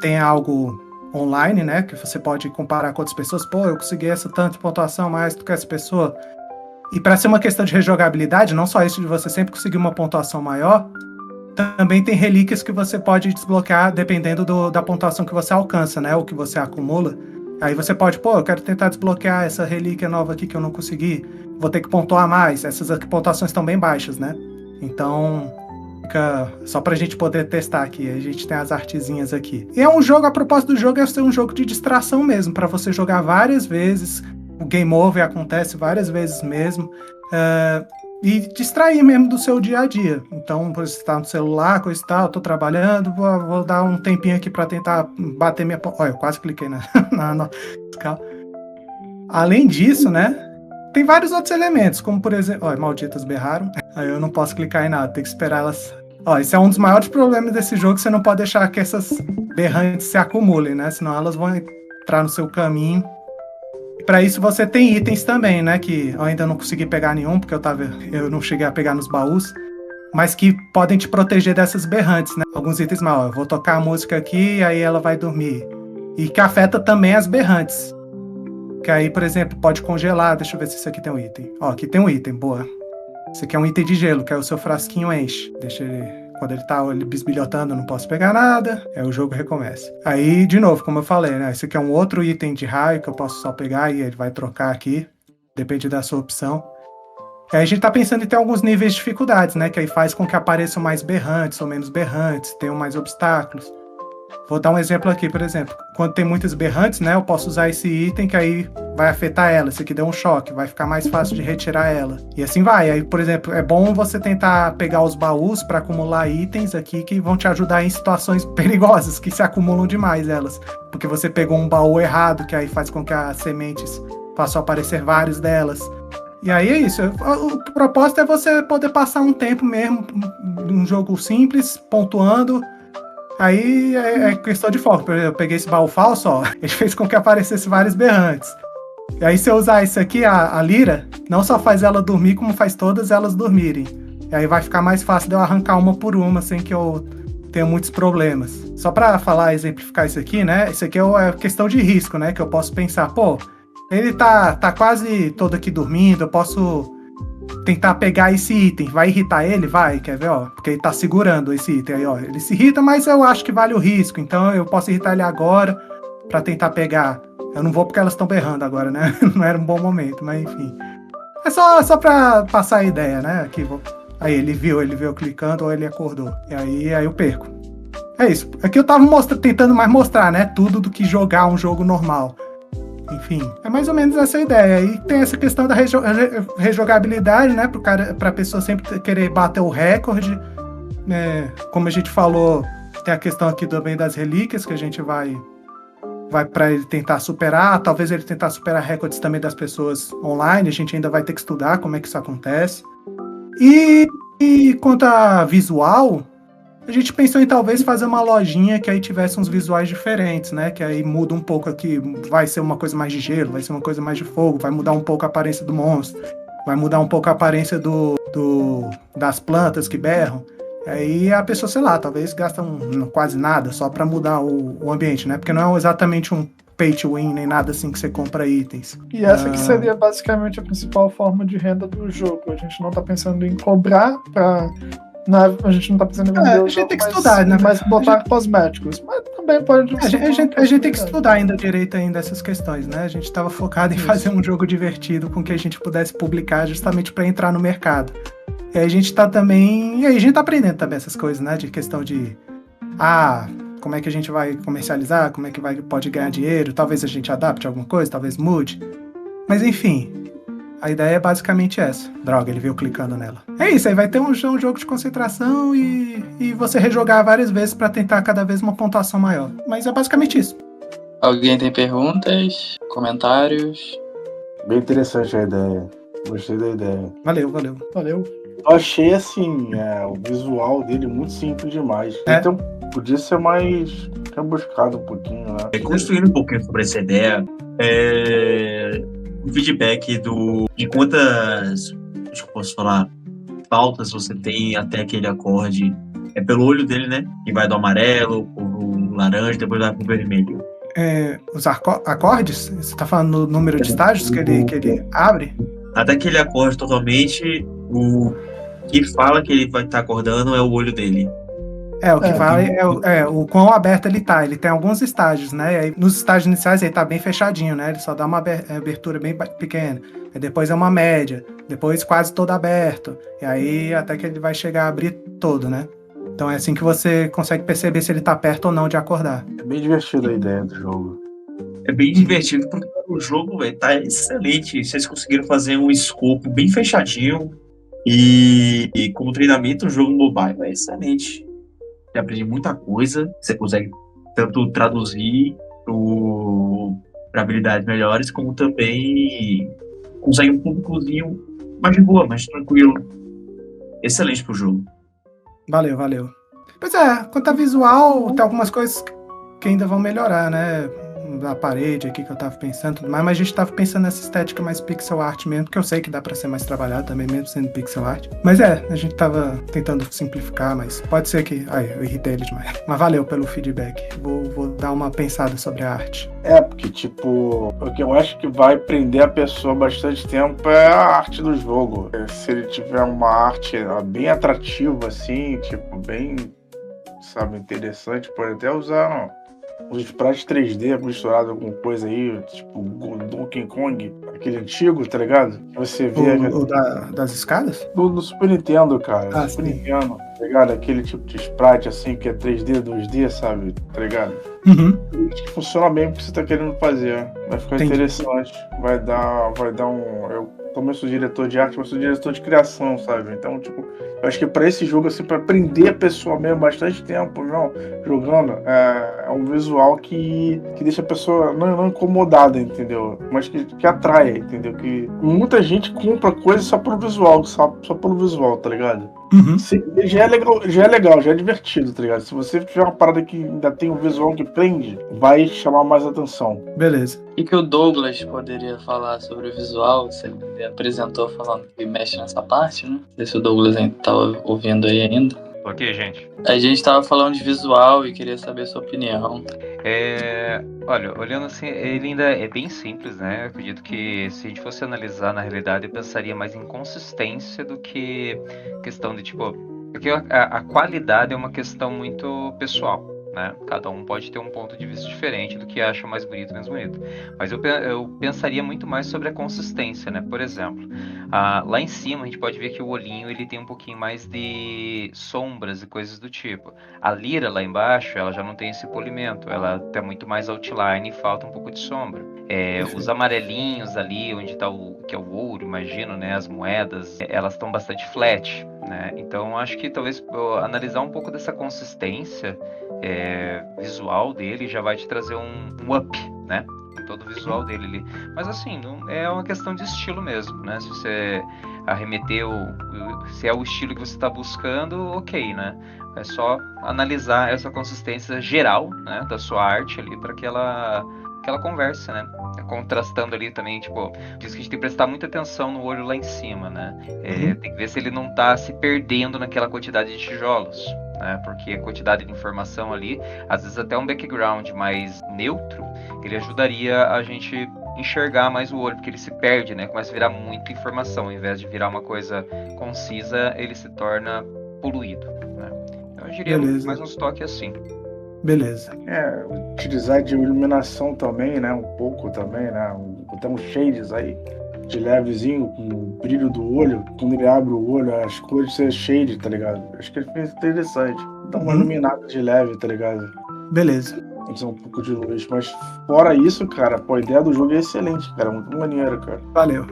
tenha algo online, né? Que você pode comparar com outras pessoas. Pô, eu consegui essa tanta pontuação mais do que essa pessoa. E para ser uma questão de rejogabilidade, não só isso de você sempre conseguir uma pontuação maior, também tem relíquias que você pode desbloquear dependendo da pontuação que você alcança, né? Ou que você acumula. Aí você pode, eu quero tentar desbloquear essa relíquia nova aqui que eu não consegui. Vou ter que pontuar mais. Essas aqui, pontuações estão bem baixas, né? Então, fica só pra gente poder testar aqui. A gente tem as artezinhas aqui. E é um jogo, a propósito do jogo é ser um jogo de distração mesmo, pra você jogar várias vezes. O game over acontece várias vezes mesmo. E distrair mesmo do seu dia a dia. Então, por você estar no celular, coisa e tal, eu tô trabalhando, vou dar um tempinho aqui pra tentar bater minha... Olha, eu quase cliquei na Além disso, né, tem vários outros elementos, como por exemplo... Olha, malditas berraram. Aí eu não posso clicar em nada, tem que esperar elas... Esse é um dos maiores problemas desse jogo, você não pode deixar que essas berrantes se acumulem, né, senão elas vão entrar no seu caminho. Para isso você tem itens também, né, que eu ainda não consegui pegar nenhum, porque eu não cheguei a pegar nos baús, mas que podem te proteger dessas berrantes, né? Alguns itens mal, eu vou tocar a música aqui e aí ela vai dormir. E que afeta também as berrantes. Que aí, por exemplo, pode congelar, deixa eu ver se isso aqui tem um item. Aqui tem um item, boa. Esse aqui é um item de gelo, que é o seu frasquinho enche. Deixa ele... Quando ele tá bisbilhotando, eu não posso pegar nada. Aí o jogo recomeça. Aí, de novo, como eu falei, né? Esse aqui é um outro item de raio que eu posso só pegar e ele vai trocar aqui. Depende da sua opção. Aí a gente tá pensando em ter alguns níveis de dificuldades, né? Que aí faz com que apareçam mais berrantes ou menos berrantes, tenham mais obstáculos. Vou dar um exemplo aqui, por exemplo. Quando tem muitas berrantes, né? Eu posso usar esse item que aí vai afetar ela. Esse aqui deu um choque, vai ficar mais fácil de retirar ela. E assim vai. Aí, por exemplo, é bom você tentar pegar os baús para acumular itens aqui que vão te ajudar em situações perigosas, que se acumulam demais elas. Porque você pegou um baú errado, que aí faz com que as sementes façam aparecer vários delas. E aí é isso. O propósito é você poder passar um tempo mesmo, um jogo simples, pontuando. Aí é questão de foco. Por exemplo, eu peguei esse baú falso, ele fez com que aparecesse vários berrantes. E aí se eu usar isso aqui, a lira, não só faz ela dormir, como faz todas elas dormirem. E aí vai ficar mais fácil de eu arrancar uma por uma, sem que eu tenha muitos problemas. Só para falar, exemplificar isso aqui, né? Isso aqui é questão de risco, né? Que eu posso pensar, pô, ele tá quase todo aqui dormindo, eu posso tentar pegar esse item. Vai irritar ele? Vai, quer ver, ó? Porque ele tá segurando esse item aí, ó. Ele se irrita, mas eu acho que vale o risco. Então eu posso irritar ele agora para tentar pegar. Eu não vou porque elas estão berrando agora, né? Não era um bom momento, mas enfim. É só pra passar a ideia, né? Aqui, aí ele viu eu clicando ou ele acordou. E aí eu perco. É isso. Aqui eu tava tentando mais mostrar, né? Tudo do que jogar um jogo normal. Enfim, é mais ou menos essa ideia. E tem essa questão da rejogabilidade, né? Pra pessoa sempre querer bater o recorde. Como a gente falou, tem a questão aqui também das relíquias, que a gente vai para ele tentar superar. Talvez ele tentar superar recordes também das pessoas online. A gente ainda vai ter que estudar como é que isso acontece. E quanto a visual, a gente pensou em talvez fazer uma lojinha que aí tivesse uns visuais diferentes, né? Que aí muda um pouco aqui, vai ser uma coisa mais de gelo, vai ser uma coisa mais de fogo, vai mudar um pouco a aparência do monstro, vai mudar um pouco a aparência das plantas que berram. Aí a pessoa, sei lá, talvez gasta quase nada só para mudar o ambiente, né? Porque não é exatamente um pay to win, nem nada assim que você compra itens. E essa que seria basicamente a principal forma de renda do jogo. A gente não tá pensando em cobrar pra... a gente não tá pensando em vender o jogo, tem que estudar, né? Mas botar cosméticos. Mas também pode... A gente tem que estudar ainda direito essas questões, né? A gente tava focado em fazer um jogo divertido com que a gente pudesse publicar justamente para entrar no mercado. E aí a gente tá também... E aí a gente tá aprendendo também essas coisas, né? De questão de... como é que a gente vai comercializar? Como é que pode ganhar dinheiro? Talvez a gente adapte alguma coisa, talvez mude. Mas enfim... A ideia é basicamente essa. Droga, ele veio clicando nela. É isso, aí vai ter um jogo de concentração e você rejogar várias vezes para tentar cada vez uma pontuação maior. Mas é basicamente isso. Alguém tem perguntas? Comentários? Bem interessante a ideia. Gostei da ideia. Valeu. Eu achei assim, o visual dele muito simples demais. Então podia ser mais rebuscado um pouquinho, né? Construindo um pouquinho sobre essa ideia, o feedback de quantas, acho que eu posso falar, pautas você tem até aquele acorde, é pelo olho dele, né? Que vai do amarelo pro laranja, depois vai pro vermelho. Os acordes? Você tá falando no número de estágios que ele abre? Até que ele acorde totalmente, o que fala que ele vai estar acordando é o olho dele. O que vale é o quão aberto ele tá. Ele tem alguns estágios, né? E aí, nos estágios iniciais ele tá bem fechadinho, né? Ele só dá uma abertura bem pequena. Aí depois é uma média. Depois quase todo aberto. E aí até que ele vai chegar a abrir todo, né? Então é assim que você consegue perceber se ele tá perto ou não de acordar. É bem divertida a ideia do jogo. É bem divertido porque o jogo tá excelente. Vocês conseguiram fazer um escopo bem fechadinho. E como treinamento, o jogo mobile é excelente. Você aprende muita coisa, você consegue tanto traduzir para habilidades melhores, como também consegue um públicozinho mais de boa, mais tranquilo. Excelente pro jogo. Valeu. Pois quanto a visual, tem algumas coisas que ainda vão melhorar, né? Da parede aqui que eu tava pensando, tudo mais, mas a gente tava pensando nessa estética mais pixel art mesmo, porque eu sei que dá pra ser mais trabalhado também, mesmo sendo pixel art. Mas a gente tava tentando simplificar, mas pode ser que... eu irritei ele demais. Mas valeu pelo feedback. Vou dar uma pensada sobre a arte. Porque, tipo, o que eu acho que vai prender a pessoa bastante tempo é a arte do jogo. Se ele tiver uma arte bem atrativa, assim, tipo, bem, interessante, pode até usar... os sprites 3D misturado com coisa aí, tipo Donkey Kong, aquele antigo, tá ligado? Você vê... das escadas? Do Super Nintendo, cara. Super Nintendo, tá ligado? Aquele tipo de sprite assim, que é 3D, 2D, sabe? Tá ligado? Acho que funciona bem porque você tá querendo fazer. Vai ficar interessante. Vai dar eu também sou diretor de arte, mas sou diretor de criação, sabe? Então, tipo, eu acho que pra esse jogo, assim, pra prender a pessoa mesmo bastante tempo, jogando, é um visual que deixa a pessoa não incomodada, entendeu? Mas que atrai, entendeu? Que muita gente compra coisa só pelo visual, tá ligado? Uhum. Sim, já é legal, já é divertido, tá ligado? Se você tiver uma parada que ainda tem um visual que prende, vai chamar mais atenção. Beleza. E que o Douglas poderia falar sobre o visual? Você apresentou falando que mexe nessa parte, né? Não sei se o Douglas ainda estava ouvindo aí ainda. Tô aqui, gente. A gente estava falando de visual e queria saber a sua opinião. Olha, olhando assim, ele ainda é bem simples, né? Eu acredito que se a gente fosse analisar na realidade, eu pensaria mais em consistência do que questão de tipo. Porque a qualidade é uma questão muito pessoal, né? Cada um pode ter um ponto de vista diferente do que acha mais bonito ou menos bonito. Mas eu pensaria muito mais sobre a consistência, né? Por exemplo, lá em cima a gente pode ver que o olhinho ele tem um pouquinho mais de sombras e coisas do tipo. A lira lá embaixo, ela já não tem esse polimento, ela tem muito mais outline e falta um pouco de sombra. Os amarelinhos ali, onde está que é o ouro, imagino, né? As moedas, elas estão bastante flat, né? Então acho que talvez analisar um pouco dessa consistência visual dele já vai te trazer um up, né? Em todo o visual dele ali. Mas assim, não, é uma questão de estilo mesmo, né? Se você arremeter se é o estilo que você está buscando, ok, né? É só analisar essa consistência geral, né, da sua arte ali para que ela converse, né? Contrastando ali também, tipo, diz que a gente tem que prestar muita atenção no olho lá em cima, né? Tem que ver se ele não tá se perdendo naquela quantidade de tijolos, né? Porque a quantidade de informação ali, às vezes até um background mais neutro, ele ajudaria a gente enxergar mais o olho, porque ele se perde, né? Começa a virar muita informação, ao invés de virar uma coisa concisa, ele se torna poluído, né? Então eu diria mais uns toques assim. Beleza. Utilizar de iluminação também, né? Um pouco também, né? Botar uns shades aí de levezinho, com o brilho do olho. Quando ele abre o olho, as cores ser shade, tá ligado? Acho que ele fez interessante. Dá uma iluminada de leve, tá ligado? Beleza. Usar um pouco de luz. Mas fora isso, cara, a ideia do jogo é excelente, cara. Muito maneiro, cara. Valeu.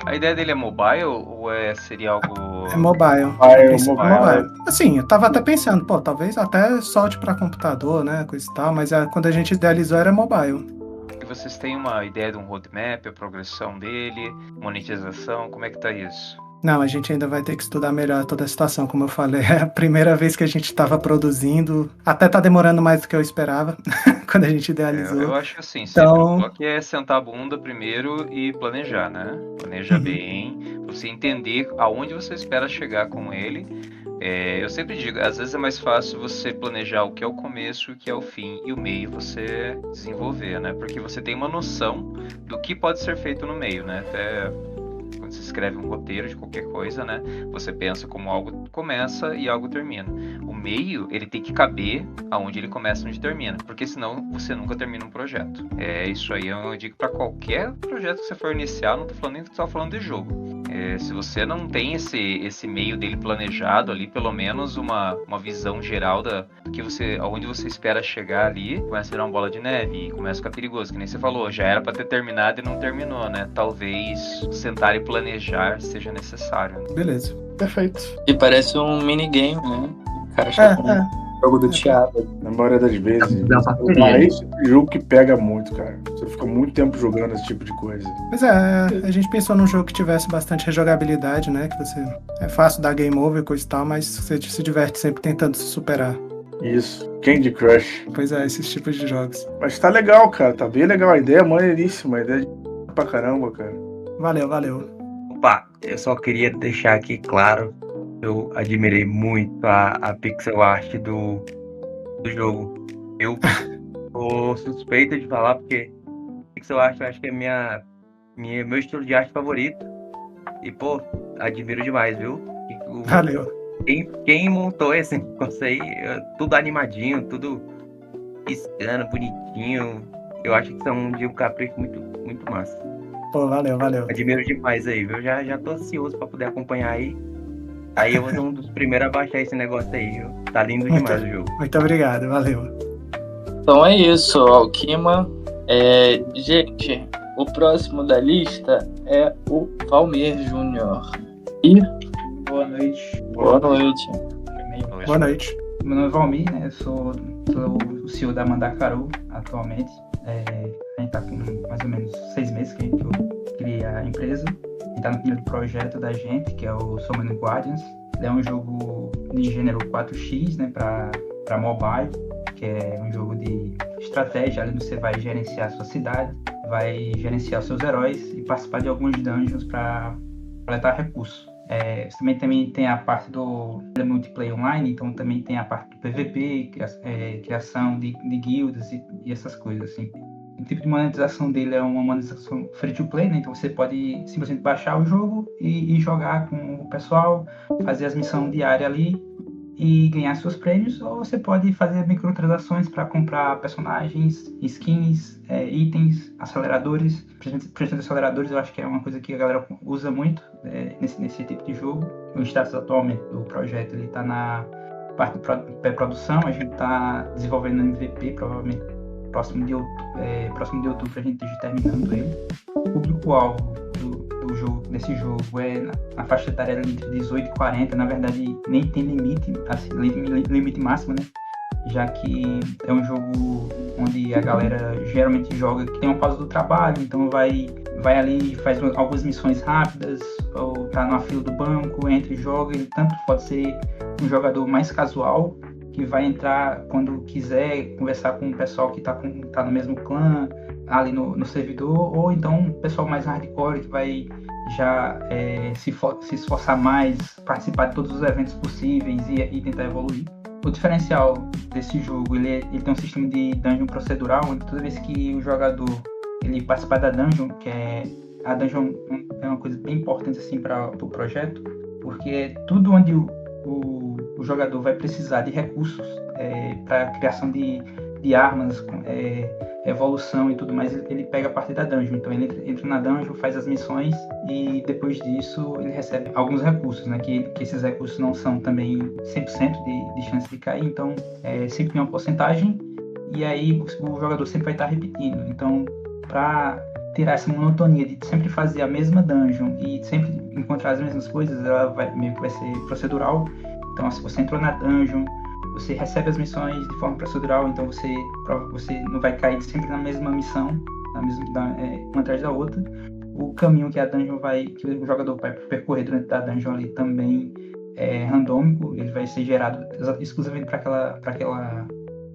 A ideia dele é mobile ou seria algo... É mobile. Mobile. Assim, eu tava até pensando, talvez até solte pra computador, né, coisa e tal, mas quando a gente idealizou era mobile. E vocês têm uma ideia de um roadmap, a progressão dele, monetização, como é que tá isso? Não, a gente ainda vai ter que estudar melhor toda a situação, como eu falei. É a primeira vez que a gente estava produzindo. Até tá demorando mais do que eu esperava, quando a gente idealizou. Eu acho assim, então... o que é sentar a bunda primeiro e planejar, né? Planejar bem, você entender aonde você espera chegar com ele. Eu sempre digo, às vezes é mais fácil você planejar o que é o começo, o que é o fim, e o meio você desenvolver, né? Porque você tem uma noção do que pode ser feito no meio, né? Até... quando você escreve um roteiro de qualquer coisa, né? Você pensa como algo começa e algo termina. O meio, ele tem que caber aonde ele começa e onde termina, porque senão você nunca termina um projeto. Isso aí eu digo para qualquer projeto que você for iniciar, não tô falando nem que tô falando de jogo. Se você não tem esse meio dele planejado ali, pelo menos uma visão geral do que aonde você espera chegar ali, começa a virar uma bola de neve e começa a ficar perigoso, que nem você falou, já era para ter terminado e não terminou, né? Talvez sentar e planejar seja necessário. Né? Beleza. Perfeito. E parece um minigame, né? Encaixa com o jogo do teatro. Na maioria das vezes. É esse jogo que pega muito, cara. Você fica muito tempo jogando esse tipo de coisa. Pois a gente pensou num jogo que tivesse bastante rejogabilidade, né? Que você... É fácil dar game over e coisa e tal, mas você se diverte sempre tentando se superar. Isso. Candy Crush. Pois esses tipos de jogos. Mas tá legal, cara. Tá bem legal. A ideia é maneiríssima. A ideia é pra caramba, cara. Valeu. Opa, eu só queria deixar aqui claro, eu admirei muito a pixel art do jogo. Eu sou suspeito de falar porque pixel art eu acho que é meu estilo de arte favorito. E, pô, admiro demais, viu? Valeu. Quem montou esse negócio aí, tudo animadinho, tudo piscando, bonitinho. Eu acho que são de um capricho muito, muito massa. Pô, valeu. Admiro demais aí, viu? Já tô ansioso pra poder acompanhar aí. Aí eu vou ser um dos primeiros a baixar esse negócio aí, viu? Tá lindo demais o jogo. Muito obrigado, valeu. Então é isso, Alquima. Gente, o próximo da lista é o Valmir Júnior. E... Boa noite. Boa noite. Boa noite. Meu nome é Valmir, né? Eu sou o CEO da Mandacaru atualmente. A gente tá com mais ou menos 6 meses que eu criei a empresa. A gente tá no primeiro projeto da gente, que é o Summoning Guardians. Ele é um jogo de gênero 4x, né, para mobile, que é um jogo de estratégia. Ali você vai gerenciar a sua cidade, vai gerenciar os seus heróis e participar de alguns dungeons para coletar recursos. Você também tem a parte do multiplayer online, então também tem a parte do PVP, criação de guildas e essas coisas assim. O tipo de monetização dele é uma monetização free to play, né? Então você pode simplesmente baixar o jogo e jogar com o pessoal, fazer as missões diárias ali e ganhar seus prêmios, ou você pode fazer microtransações para comprar personagens, skins, itens, aceleradores. Principalmente aceleradores, eu acho que é uma coisa que a galera usa muito nesse tipo de jogo. O status atualmente do projeto ele está na parte de pré-produção, a gente está desenvolvendo um MVP, provavelmente próximo de outubro a gente esteja terminando ele. O público-alvo desse jogo é na faixa etária entre 18 e 40, na verdade nem tem limite, assim, limite máximo, né? Já que é um jogo onde a galera geralmente joga que tem uma pausa do trabalho, então vai ali e faz algumas missões rápidas, ou tá na fila do banco, entra e joga. Ele tanto pode ser um jogador mais casual, que vai entrar quando quiser conversar com o pessoal que tá no mesmo clã, ali no servidor, ou então um pessoal mais hardcore que vai já se esforçar mais, participar de todos os eventos possíveis e tentar evoluir. O diferencial desse jogo, ele tem um sistema de dungeon procedural, onde toda vez que o jogador ele participar da dungeon, a dungeon é uma coisa bem importante assim, para o projeto, porque é tudo onde o jogador vai precisar de recursos para criação de armas, evolução e tudo mais, ele pega a parte da dungeon. Então ele entra na dungeon, faz as missões e depois disso ele recebe alguns recursos, né? Que esses recursos não são também 100% de chance de cair, então sempre tem uma porcentagem e aí o jogador sempre vai estar repetindo. Então, para tirar essa monotonia de sempre fazer a mesma dungeon e sempre encontrar as mesmas coisas, ela meio que vai ser procedural. Então, se você entrou na dungeon, você recebe as missões de forma procedural, então você não vai cair sempre na mesma missão, uma atrás da outra. O caminho que que o jogador vai percorrer durante a dungeon ali também é randômico, ele vai ser gerado exclusivamente para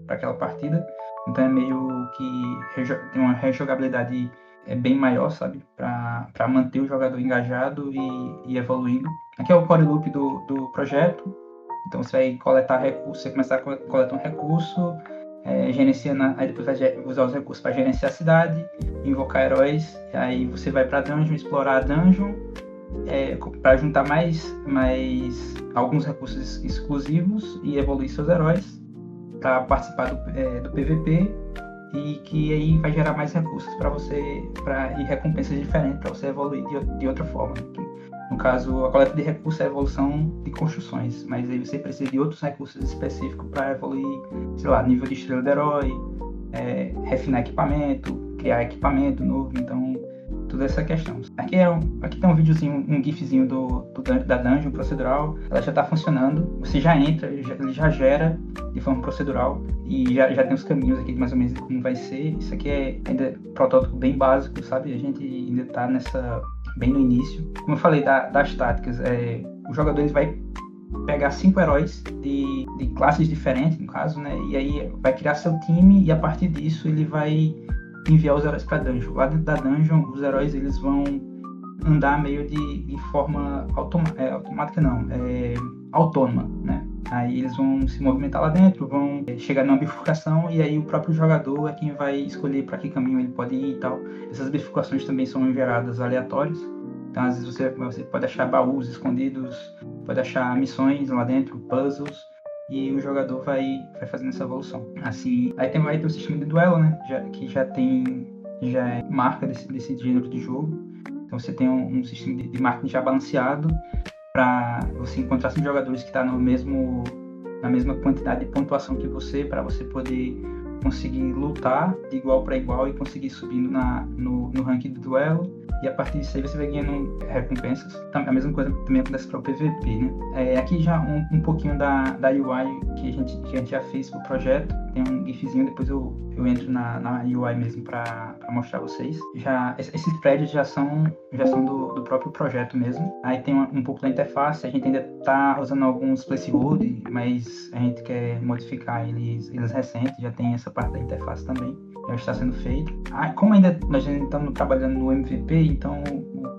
aquela partida. Então é meio que tem uma rejogabilidade bem maior, sabe? Para manter o jogador engajado e evoluindo. Aqui é o core loop do projeto. Então você vai coletar recursos, você começar a coletar um recurso, aí depois vai usar os recursos para gerenciar a cidade, invocar heróis, aí você vai para a dungeon, explorar a dungeon, para juntar mais alguns recursos exclusivos e evoluir seus heróis, para participar do PVP, e que aí vai gerar mais recursos e recompensas diferentes para você evoluir de outra forma. No caso, a coleta de recursos é a evolução de construções, mas aí você precisa de outros recursos específicos para evoluir, sei lá, nível de estrela do herói, refinar equipamento, criar equipamento novo, então toda essa questão. Aqui tem um videozinho, um gifzinho da dungeon procedural, ela já está funcionando, você já entra, ele já gera de forma procedural e já tem os caminhos aqui de mais ou menos como vai ser. Isso aqui é ainda protótipo bem básico, sabe? A gente ainda está bem no início. Como eu falei das táticas, o jogador vai pegar 5 heróis de classes diferentes, no caso, né? E aí vai criar seu time e a partir disso ele vai enviar os heróis para a dungeon. Lá dentro da dungeon, os heróis eles vão andar meio de forma automática, autônoma, né? Aí eles vão se movimentar lá dentro, vão chegar numa bifurcação e aí o próprio jogador é quem vai escolher para que caminho ele pode ir e tal. Essas bifurcações também são geradas aleatórias, então às vezes você pode achar baús escondidos, pode achar missões lá dentro, puzzles, e o jogador vai fazendo essa evolução. Assim, aí tem o sistema de duelo, né? Que já é marca desse gênero de jogo. Então você tem um sistema de marketing já balanceado para você encontrar jogadores que estão na mesma quantidade de pontuação que você, para você poder conseguir lutar de igual para igual e conseguir subindo no ranking do duelo. E a partir disso aí você vai ganhando recompensas. A mesma coisa também acontece para o PVP, né? Aqui já um pouquinho da UI que a gente já fez pro projeto. Tem um gifzinho, depois eu entro na UI mesmo para mostrar a vocês. Esses prédios já são do próprio projeto mesmo. Aí tem um pouco da interface, a gente ainda tá usando alguns placeholder, mas a gente quer modificar eles recentes, já tem essa parte da interface também. Já está sendo feito. Como nós ainda estamos trabalhando no MVP, então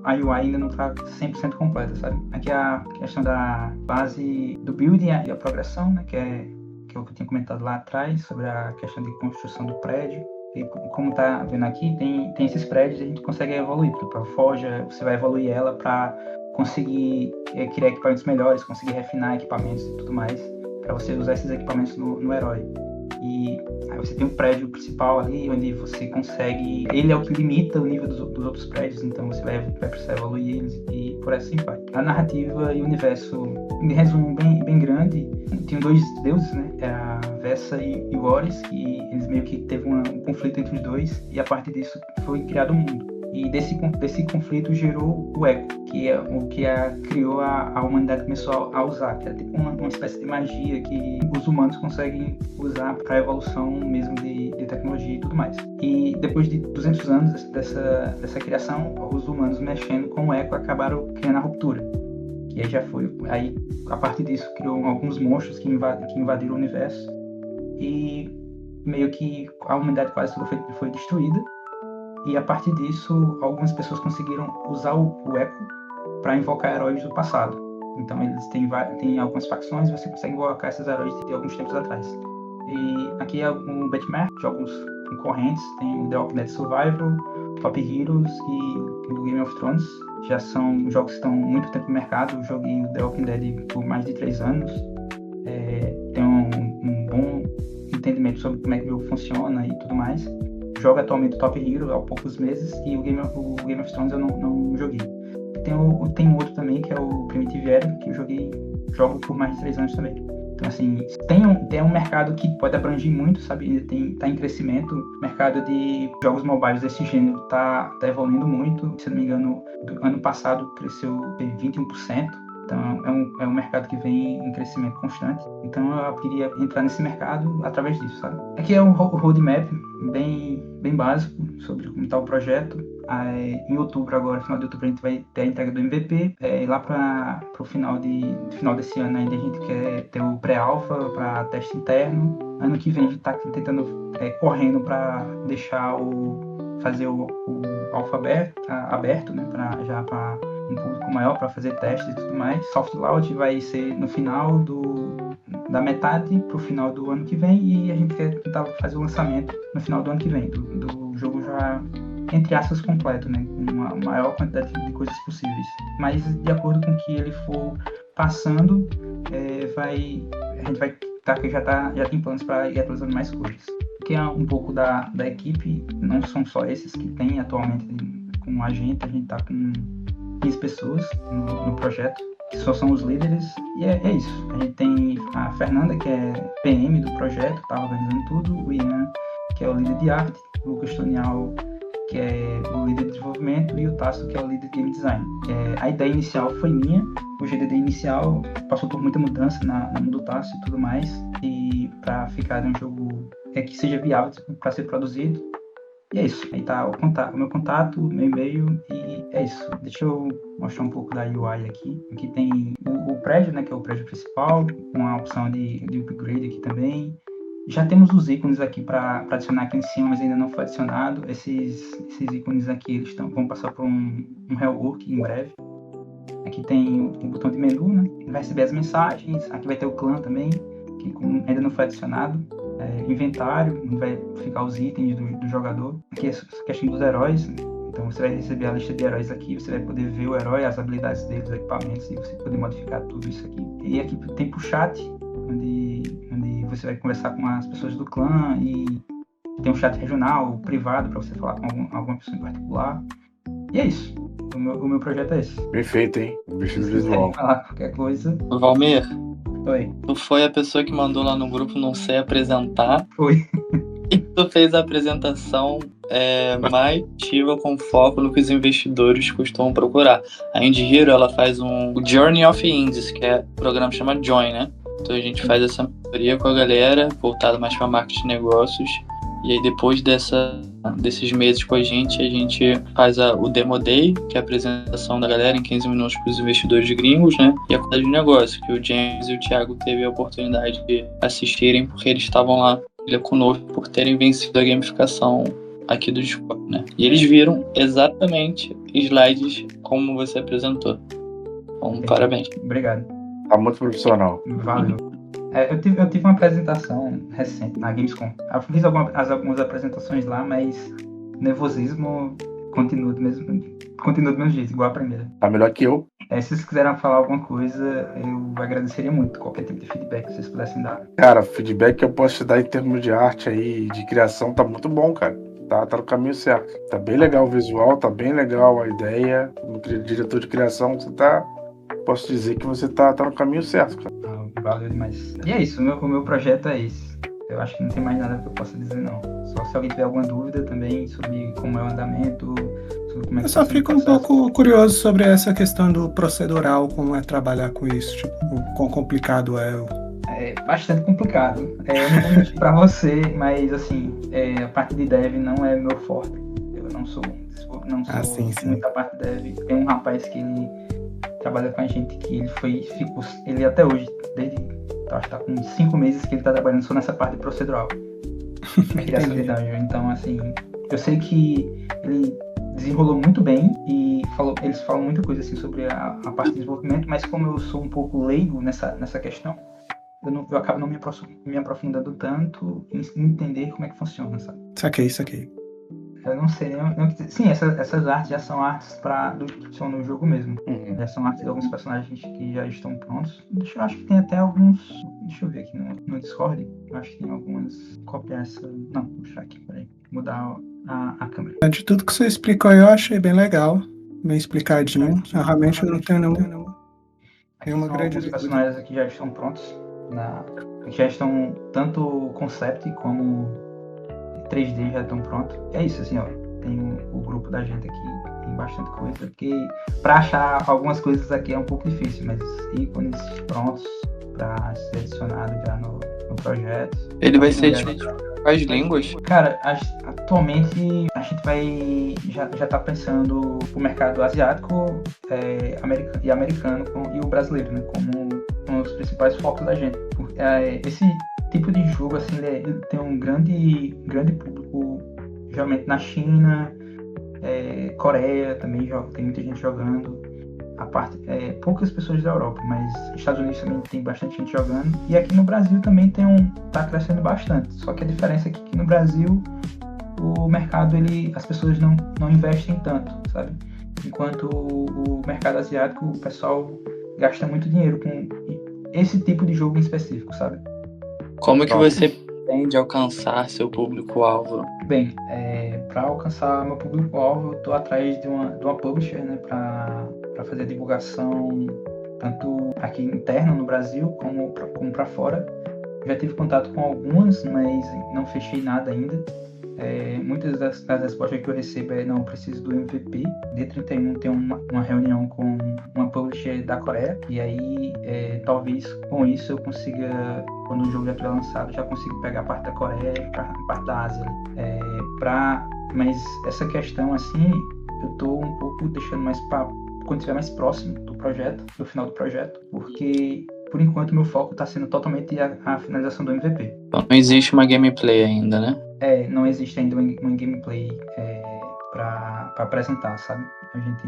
a UI ainda não está 100% completa, sabe? Aqui a questão da base do build e a progressão, né? Que é o que eu tinha comentado lá atrás, sobre a questão de construção do prédio. E como tá vendo aqui, tem esses prédios e a gente consegue evoluir. Por exemplo, a Forja, você vai evoluir ela para conseguir criar equipamentos melhores, conseguir refinar equipamentos e tudo mais, para você usar esses equipamentos no herói. E aí você tem um prédio principal ali, onde você consegue... Ele é o que limita o nível dos outros prédios, então você vai precisar evoluir eles e por assim vai. A narrativa e o universo, em resumo, bem grande. Tem dois deuses, né? É a Vessa e o Horus, que eles meio que teve um conflito entre os dois, e a partir disso foi criado o mundo. E desse conflito gerou o Echo, que é o que criou a humanidade começou a usar, que é tipo uma espécie de magia que os humanos conseguem usar para a evolução mesmo de tecnologia e tudo mais. E depois de 200 anos dessa criação, os humanos mexendo com o Echo acabaram criando a ruptura. E aí aí a partir disso criou alguns monstros que invadiram o universo, e meio que a humanidade quase toda foi destruída. E a partir disso, algumas pessoas conseguiram usar o Echo para invocar heróis do passado. Então eles têm algumas facções e você consegue invocar esses heróis de alguns tempos atrás. E aqui é um benchmark, jogos concorrentes, tem o The Walking Dead Survival, Top Heroes e o Game of Thrones. Já são jogos que estão muito tempo no mercado. Eu joguei o The Walking Dead por mais de 3 anos. Tenho um bom entendimento sobre como é que o jogo funciona e tudo mais. Jogo atualmente o Top Hero há poucos meses, e o Game of Thrones eu não joguei. Tem outro também, que é o Primitive Era, que jogo por mais de 3 anos também. Então, assim, tem um mercado que pode abranger muito, sabe? Tá em crescimento. O mercado de jogos mobiles desse gênero tá evoluindo muito. Se não me engano, do ano passado cresceu 21%. Então, é um mercado que vem em crescimento constante. Então, eu queria entrar nesse mercado através disso, sabe? Aqui é um roadmap bem básico sobre como está o projeto. Em outubro agora, final de outubro, a gente vai ter a entrega do MVP. Lá para o final desse ano ainda a gente quer ter o pré-alpha para teste interno. Ano que vem a gente está tentando correndo para fazer o alpha aberto, né? Para um público maior, para fazer testes e tudo mais. Soft launch vai ser no final da metade para o final do ano que vem, e a gente quer tentar fazer o lançamento no final do ano que vem, do jogo já, entre aspas, completo, né? Com uma maior quantidade de coisas possíveis. Mas de acordo com o que ele for passando, a gente vai já tem planos para ir atualizando mais coisas. Que é um pouco da equipe, não são só esses que tem atualmente com a gente está com 15 pessoas no projeto, que só são os líderes, e é isso. A gente tem a Fernanda, que é PM do projeto, está organizando tudo, o Ian, que é o líder de arte, o Lucas Tonial, que é o líder de desenvolvimento, e o Tasso, que é o líder de game design. A ideia inicial foi minha, o GDD inicial passou por muita mudança na mão do Tasso e tudo mais, e para ficar um jogo que seja viável para ser produzido. E é isso. Aí tá o meu contato, o meu e-mail, e é isso. Deixa eu mostrar um pouco da UI aqui. Aqui tem o prédio, né, que é o prédio principal, com a opção de upgrade aqui também. Já temos os ícones aqui para adicionar aqui em cima, mas ainda não foi adicionado. Esses ícones aqui eles vão passar por um rework em breve. Aqui tem o botão de menu, né? Vai receber as mensagens. Aqui vai ter o clã também, que ainda não foi adicionado. Inventário, onde vai ficar os itens do jogador. Aqui é essa questão dos heróis. Então você vai receber a lista de heróis aqui, você vai poder ver o herói, as habilidades dele, os equipamentos, e você poder modificar tudo isso aqui. E aqui tem pro chat, onde você vai conversar com as pessoas do clã, e tem um chat regional, privado, para você falar com alguma pessoa em particular. E é isso. O meu projeto é esse. Perfeito, hein? Vestido visual. Falar qualquer coisa. Valmir, Oi. tu foi a pessoa que mandou lá no grupo não sei apresentar. Foi. Tu fez a apresentação mais ativa com foco no que os investidores costumam procurar. A Indie Hero, ela faz um Journey of Indies, que é um programa que chama Join, né? Então a gente faz essa mentoria com a galera, voltada mais para marketing de negócios. E aí depois desses meses com a gente faz o Demo Day, que é a apresentação da galera em 15 minutos para os investidores gringos, né? E a qualidade de negócio, que o James e o Thiago teve a oportunidade de assistirem, porque eles estavam lá conosco por terem vencido a gamificação aqui do Discord, né? E eles viram exatamente slides como você apresentou. Então, parabéns. Obrigado. Tá muito profissional. Valeu. Eu tive uma apresentação recente na Gamescom. Eu fiz algumas apresentações lá, mas nervosismo continua do mesmo jeito, igual a primeira. Tá melhor que eu. Se vocês quiserem falar alguma coisa, eu agradeceria muito qualquer tipo de feedback que vocês pudessem dar. Cara, feedback que eu posso te dar em termos de arte aí, de criação, tá muito bom, cara. Tá no caminho certo. Tá bem legal o visual, tá bem legal a ideia. Como diretor de criação, posso dizer que você tá no caminho certo, cara. Valeu demais. E é isso, o meu projeto é esse. Eu acho que não tem mais nada que eu possa dizer, não. Só se alguém tiver alguma dúvida também sobre como é o andamento, sobre como é que eu só fico um pouco curioso sobre essa questão do procedural, como é trabalhar com isso, tipo, o quão complicado é. É bastante complicado. Eu não vou mentir pra você, mas assim, a parte de dev não é meu forte. Eu não sou muita parte de dev. Tem um rapaz que ele trabalha com a gente que ele até hoje, acho que tá com 5 meses que ele tá trabalhando só nessa parte procedural. Criação de dungeon. Então, assim, eu sei que ele desenrolou muito bem e eles falam muita coisa assim sobre a parte de desenvolvimento, mas como eu sou um pouco leigo nessa questão, eu acabo não me aprofundando tanto em entender como é que funciona, sabe? Saquei. Eu não sei nem. Sim, essas artes já são artes que são no jogo mesmo. Já são artes de alguns personagens que já estão prontos. Eu acho que tem até alguns. Deixa eu ver aqui no Discord. Eu acho que tem algumas. Copiar essa. Não, vou puxar aqui, peraí. Mudar a câmera. De tudo que você explicou, eu achei bem legal. Bem explicadinho. Realmente eu não tenho nenhuma grande. Os personagens aqui já estão prontos. Já estão tanto concept como 3D já estão prontos. É isso, assim, ó. Tem o grupo da gente aqui, tem bastante coisa. Porque pra achar algumas coisas aqui é um pouco difícil, mas ícones prontos pra ser adicionado já no projeto. Ele vai ser de quais línguas? Cara, atualmente a gente já tá pensando o mercado asiático americano e o brasileiro, né? Como os principais focos da gente. Esse tipo de jogo, assim, ele tem um grande público, geralmente na China, Coreia também tem muita gente jogando. Poucas pessoas da Europa, mas Estados Unidos também tem bastante gente jogando. E aqui no Brasil também tá crescendo bastante. Só que a diferença é que aqui no Brasil o mercado, as pessoas não investem tanto, sabe? Enquanto o mercado asiático, o pessoal gasta muito dinheiro com esse tipo de jogo em específico, sabe? Como que você pretende alcançar seu público-alvo? Bem, para alcançar meu público-alvo, eu estou atrás de uma publisher, né, para fazer divulgação tanto aqui interno no Brasil como para fora. Já tive contato com algumas, mas não fechei nada ainda. Muitas das respostas que eu recebo não preciso do MVP. Dia 31 tem uma reunião com uma publisher da Coreia, e aí talvez com isso eu consiga, quando o jogo já estiver lançado, já consigo pegar a parte da Coreia e a parte da Ásia. Mas essa questão, assim, eu tô um pouco deixando mais para quando estiver mais próximo do final do projeto, porque por enquanto meu foco está sendo totalmente a finalização do MVP. Então não existe uma gameplay ainda, né? Não existe ainda uma gameplay para apresentar, sabe? A gente,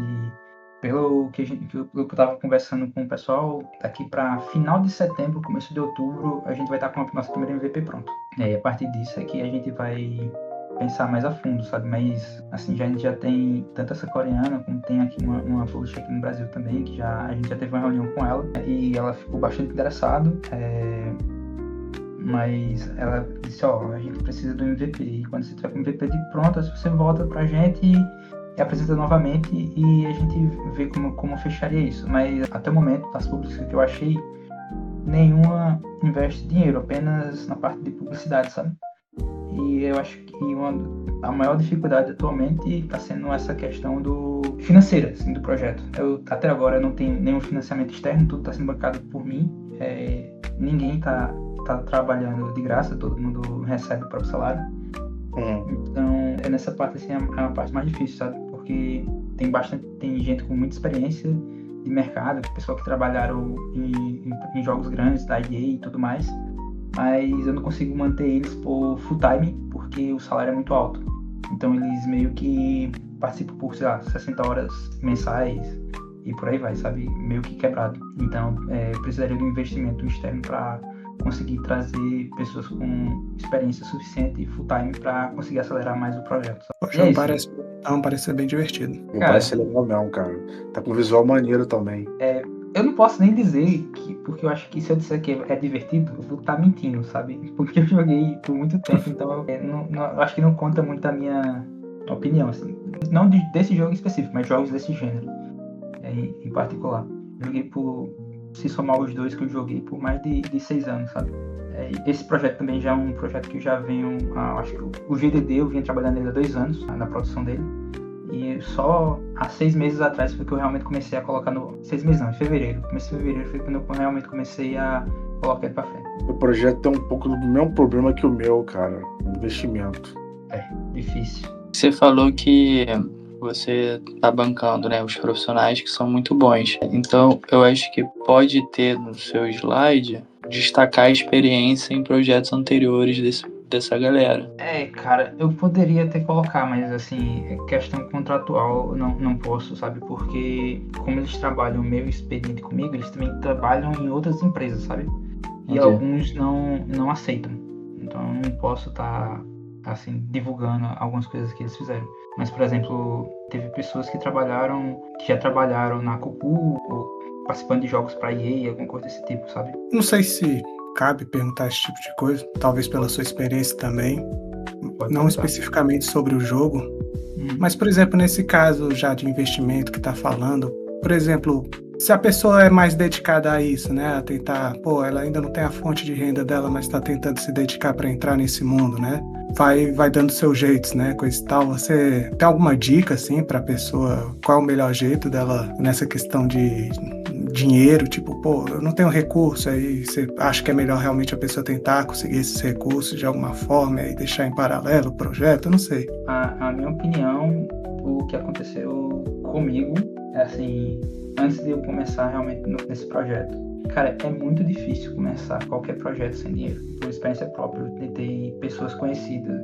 pelo que eu tava conversando com o pessoal, daqui para final de setembro, começo de outubro, a gente vai estar com a nossa primeira MVP pronto. A partir disso é que a gente vai pensar mais a fundo, sabe? Mas, assim, a gente já tem tanto essa coreana, como tem aqui uma publisher aqui no Brasil também, que a gente já teve uma reunião com ela, e ela ficou bastante interessada, mas ela disse, a gente precisa do MVP, e quando você tiver com o MVP de pronto, você volta pra gente e apresenta novamente, e a gente vê como fecharia isso. Mas, até o momento, as publicidades que eu achei, nenhuma investe dinheiro, apenas na parte de publicidade, sabe? E eu acho que a maior dificuldade atualmente está sendo essa questão financeira, assim, do projeto. Até agora eu não tenho nenhum financiamento externo, tudo está sendo bancado por mim. Ninguém está trabalhando de graça, todo mundo recebe o próprio salário. Então, nessa parte assim, é a parte mais difícil, sabe? Porque tem gente com muita experiência de mercado, pessoal que trabalharam em jogos grandes da EA e tudo mais, mas eu não consigo manter eles por full time porque o salário é muito alto. Então eles meio que participam por, sei lá, 60 horas mensais e por aí vai, sabe? Meio que quebrado. Então eu precisaria de um investimento externo para conseguir trazer pessoas com experiência suficiente e full time para conseguir acelerar mais o projeto. Poxa, parece ser bem divertido. Parece ser legal mesmo, cara. Tá com visual maneiro também. Eu não posso nem dizer porque eu acho que se eu disser que é divertido, eu vou estar mentindo, sabe? Porque eu joguei por muito tempo, então eu acho que não conta muito a minha opinião, assim. Não desse jogo em específico, mas jogos desse gênero em particular. Joguei se somar os dois que eu joguei, por mais de 6 anos, sabe? Esse projeto também já é um projeto que eu já venho, acho que o GDD eu vinha trabalhando nele há 2 anos, na produção dele. E só há 6 meses atrás foi que eu realmente comecei a colocar 6 meses não, em fevereiro. Comecei em fevereiro, foi quando eu realmente comecei a colocar ele pra frente. O projeto tem um pouco do mesmo problema que o meu, cara. Investimento. Difícil. Você falou que você tá bancando, né, os profissionais que são muito bons. Então, eu acho que pode ter no seu slide destacar a experiência em projetos anteriores dessa galera. Cara, eu poderia até colocar, mas assim, questão contratual não posso, sabe? Porque como eles trabalham meio expediente comigo, eles também trabalham em outras empresas, sabe? E alguns não aceitam. Então eu não posso estar assim, divulgando algumas coisas que eles fizeram. Mas, por exemplo, teve pessoas que já trabalharam na Copu, ou participando de jogos pra EA, alguma coisa desse tipo, sabe? Não sei se cabe perguntar esse tipo de coisa, talvez pela sua experiência também, não especificamente sobre o jogo, mas, por exemplo, nesse caso já de investimento que tá falando, por exemplo, se a pessoa é mais dedicada a isso, né, a tentar, ela ainda não tem a fonte de renda dela, mas tá tentando se dedicar para entrar nesse mundo, né, vai dando seus jeitos, né, coisa e tal. Você tem alguma dica, assim, pra pessoa, qual é o melhor jeito dela nessa questão de dinheiro, tipo, eu não tenho recurso, aí você acha que é melhor realmente a pessoa tentar conseguir esses recursos de alguma forma e deixar em paralelo o projeto? Eu não sei. A minha opinião, o que aconteceu comigo, assim, antes de eu começar realmente nesse projeto, cara, é muito difícil começar qualquer projeto sem dinheiro. Por experiência própria, eu tentei pessoas conhecidas.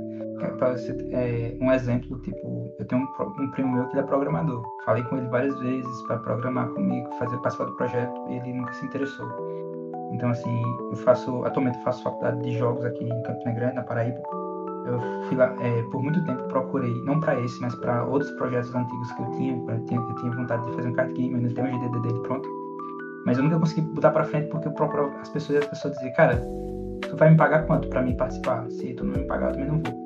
Para você um exemplo, tipo, eu tenho um primo meu que ele é programador. Falei com ele várias vezes para programar comigo, participar do projeto, e ele nunca se interessou. Então, assim, atualmente eu faço faculdade de jogos aqui em Campina Grande, na Paraíba. Eu fui lá, por muito tempo procurei, não para esse, mas para outros projetos antigos que eu tinha. Eu tinha vontade de fazer um card game, eu não tenho o GDD dele pronto. Mas eu nunca consegui botar para frente porque eu procuro as pessoas, e as pessoas diziam, cara, tu vai me pagar quanto para mim participar? Se tu não me pagar, eu também não vou.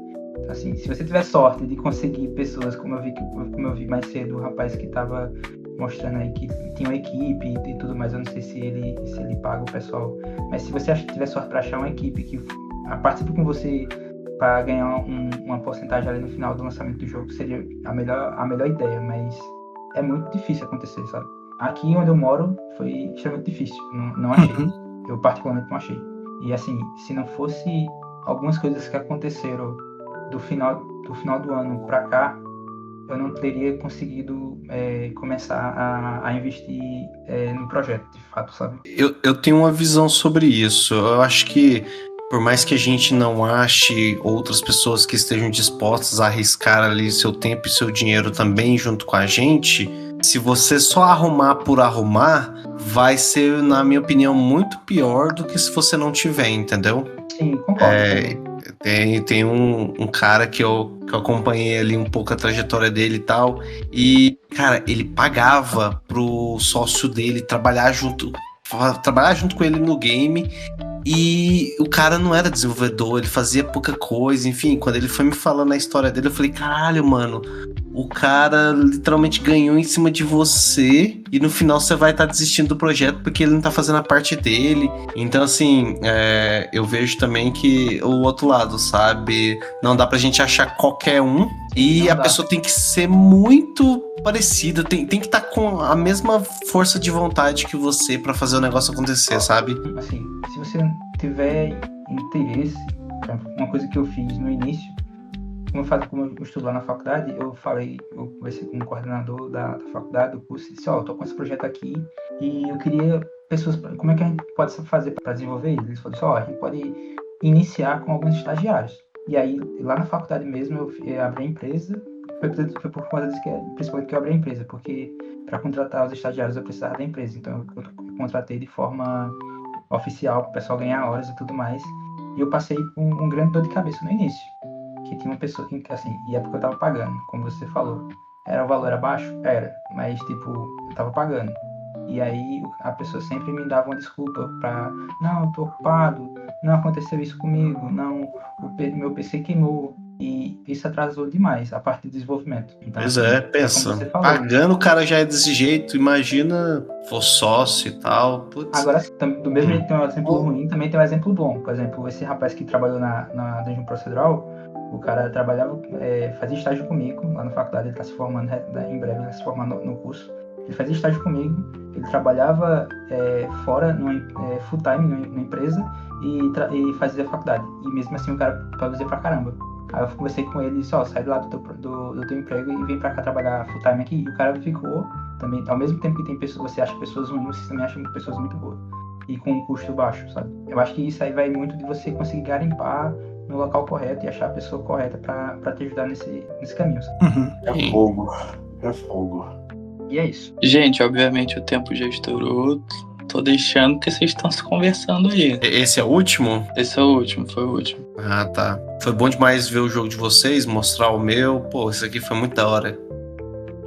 Assim, se você tiver sorte de conseguir pessoas, como eu vi mais cedo, o rapaz que estava mostrando aí que tinha uma equipe e tudo mais, eu não sei se ele paga o pessoal, mas se você tiver sorte para achar uma equipe que participe com você para ganhar uma porcentagem ali no final do lançamento do jogo, seria a melhor ideia, mas é muito difícil acontecer, sabe? Aqui onde eu moro foi extremamente difícil, não achei. Eu particularmente não achei. E assim, se não fosse algumas coisas que aconteceram do final do ano pra cá, eu não teria conseguido começar a investir no projeto, de fato, sabe? Eu tenho uma visão sobre isso. Eu acho que, por mais que a gente não ache outras pessoas que estejam dispostas a arriscar ali seu tempo e seu dinheiro também junto com a gente, se você só arrumar por arrumar, vai ser, na minha opinião, muito pior do que se você não tiver, entendeu? Sim, concordo. Tem um cara que eu acompanhei ali um pouco a trajetória dele e tal, e, cara, ele pagava pro sócio dele trabalhar junto com ele no game, e o cara não era desenvolvedor, ele fazia pouca coisa, enfim, quando ele foi me falando a história dele, eu falei, caralho, mano, o cara literalmente ganhou em cima de você e no final você vai estar desistindo do projeto porque ele não tá fazendo a parte dele. Então, assim, eu vejo também que o outro lado, sabe? Não dá pra gente achar qualquer um e a pessoa tem que ser muito parecida, tem que estar com a mesma força de vontade que você pra fazer o negócio acontecer, sabe? Assim, se você tiver interesse, uma coisa que eu fiz no início, como eu estudo lá na faculdade, eu conversei com o coordenador da faculdade, do curso, e disse, eu tô com esse projeto aqui e eu queria pessoas, como é que a gente pode fazer para desenvolver ele? Eles falaram assim, a gente pode iniciar com alguns estagiários. E aí, lá na faculdade mesmo, eu abri a empresa, foi por conta disso principalmente que eu abri a empresa, porque para contratar os estagiários eu precisava da empresa, então eu contratei de forma oficial, para o pessoal ganhar horas e tudo mais, e eu passei um grande dor de cabeça no início. Que tinha uma pessoa que, assim, e é porque eu tava pagando, como você falou. O valor era baixo? Era, mas, tipo, eu tava pagando. E aí a pessoa sempre me dava uma desculpa pra, não, eu tô ocupado, não aconteceu isso comigo, não, meu PC queimou. E isso atrasou demais a parte de desenvolvimento. Então, Pois assim, pensa, pagando o cara já é desse jeito, imagina for sócio e tal. Putz. Agora, do mesmo jeito que tem um exemplo ruim, também tem um exemplo bom. Por exemplo, esse rapaz que trabalhou na Dungeon Procedural, o cara trabalhava, fazia estágio comigo lá na faculdade, ele tá se formando, em breve ele vai se formar no curso. Ele fazia estágio comigo, ele trabalhava fora, full time na empresa e fazia faculdade. E mesmo assim o cara produzia pra caramba. Aí eu conversei com ele e disse, sai do lado do teu emprego e vem pra cá trabalhar full time aqui. E o cara ficou também, ao mesmo tempo que tem pessoas, você acha pessoas ruins, você também acha pessoas muito boas. E com um custo baixo, sabe? Eu acho que isso aí vai muito de você conseguir garimpar no local correto e achar a pessoa correta pra te ajudar nesse caminho. Uhum. É fogo. E é isso. Gente, obviamente o tempo já estourou. Tô deixando que vocês estão se conversando aí. Esse é o último? Esse é o último, foi o último. Ah, tá. Foi bom demais ver o jogo de vocês, mostrar o meu. Pô, isso aqui foi muito da hora.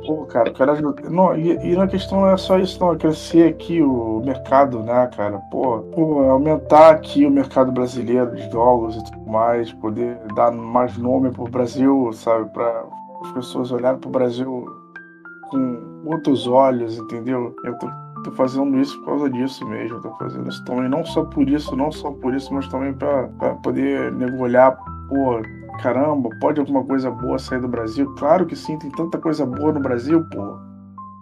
Pô, cara, eu quero ajudar. Não, e na questão não é só isso, não. É crescer aqui o mercado, né, cara? Pô, aumentar aqui o mercado brasileiro de jogos e tudo mais, poder dar mais nome pro Brasil, sabe? Pra as pessoas olharem pro Brasil com outros olhos, entendeu? Eu tô fazendo isso por causa disso mesmo. Eu tô fazendo isso também, não só por isso, mas também pra poder olhar, pô, caramba, pode alguma coisa boa sair do Brasil? Claro que sim, tem tanta coisa boa no Brasil, pô.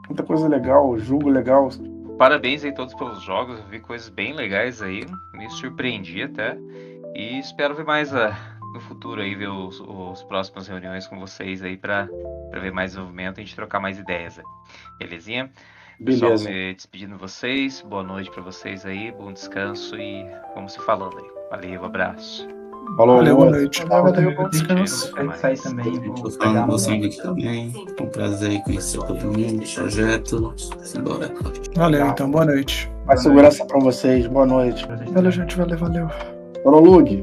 Muita coisa legal, jogo legal. Parabéns aí todos pelos jogos, eu vi coisas bem legais aí, me surpreendi até. E espero ver mais no futuro aí, ver os próximas reuniões com vocês aí pra ver mais desenvolvimento e a gente trocar mais ideias. Belezinha? Beleza. Pessoal, me despedindo de vocês, boa noite pra vocês aí, bom descanso e vamos se falando aí. Valeu, abraço. Falou, Valeu, boa noite. Valeu, bom descanso. Eu vou sair também, vou Tô pegar falando vocês aqui também. Foi um prazer conhecer todo mundo, o projeto. Simbora. Valeu, então, boa noite. Mais segurança pra vocês, boa noite. Valeu, gente, valeu. Falou, Lug.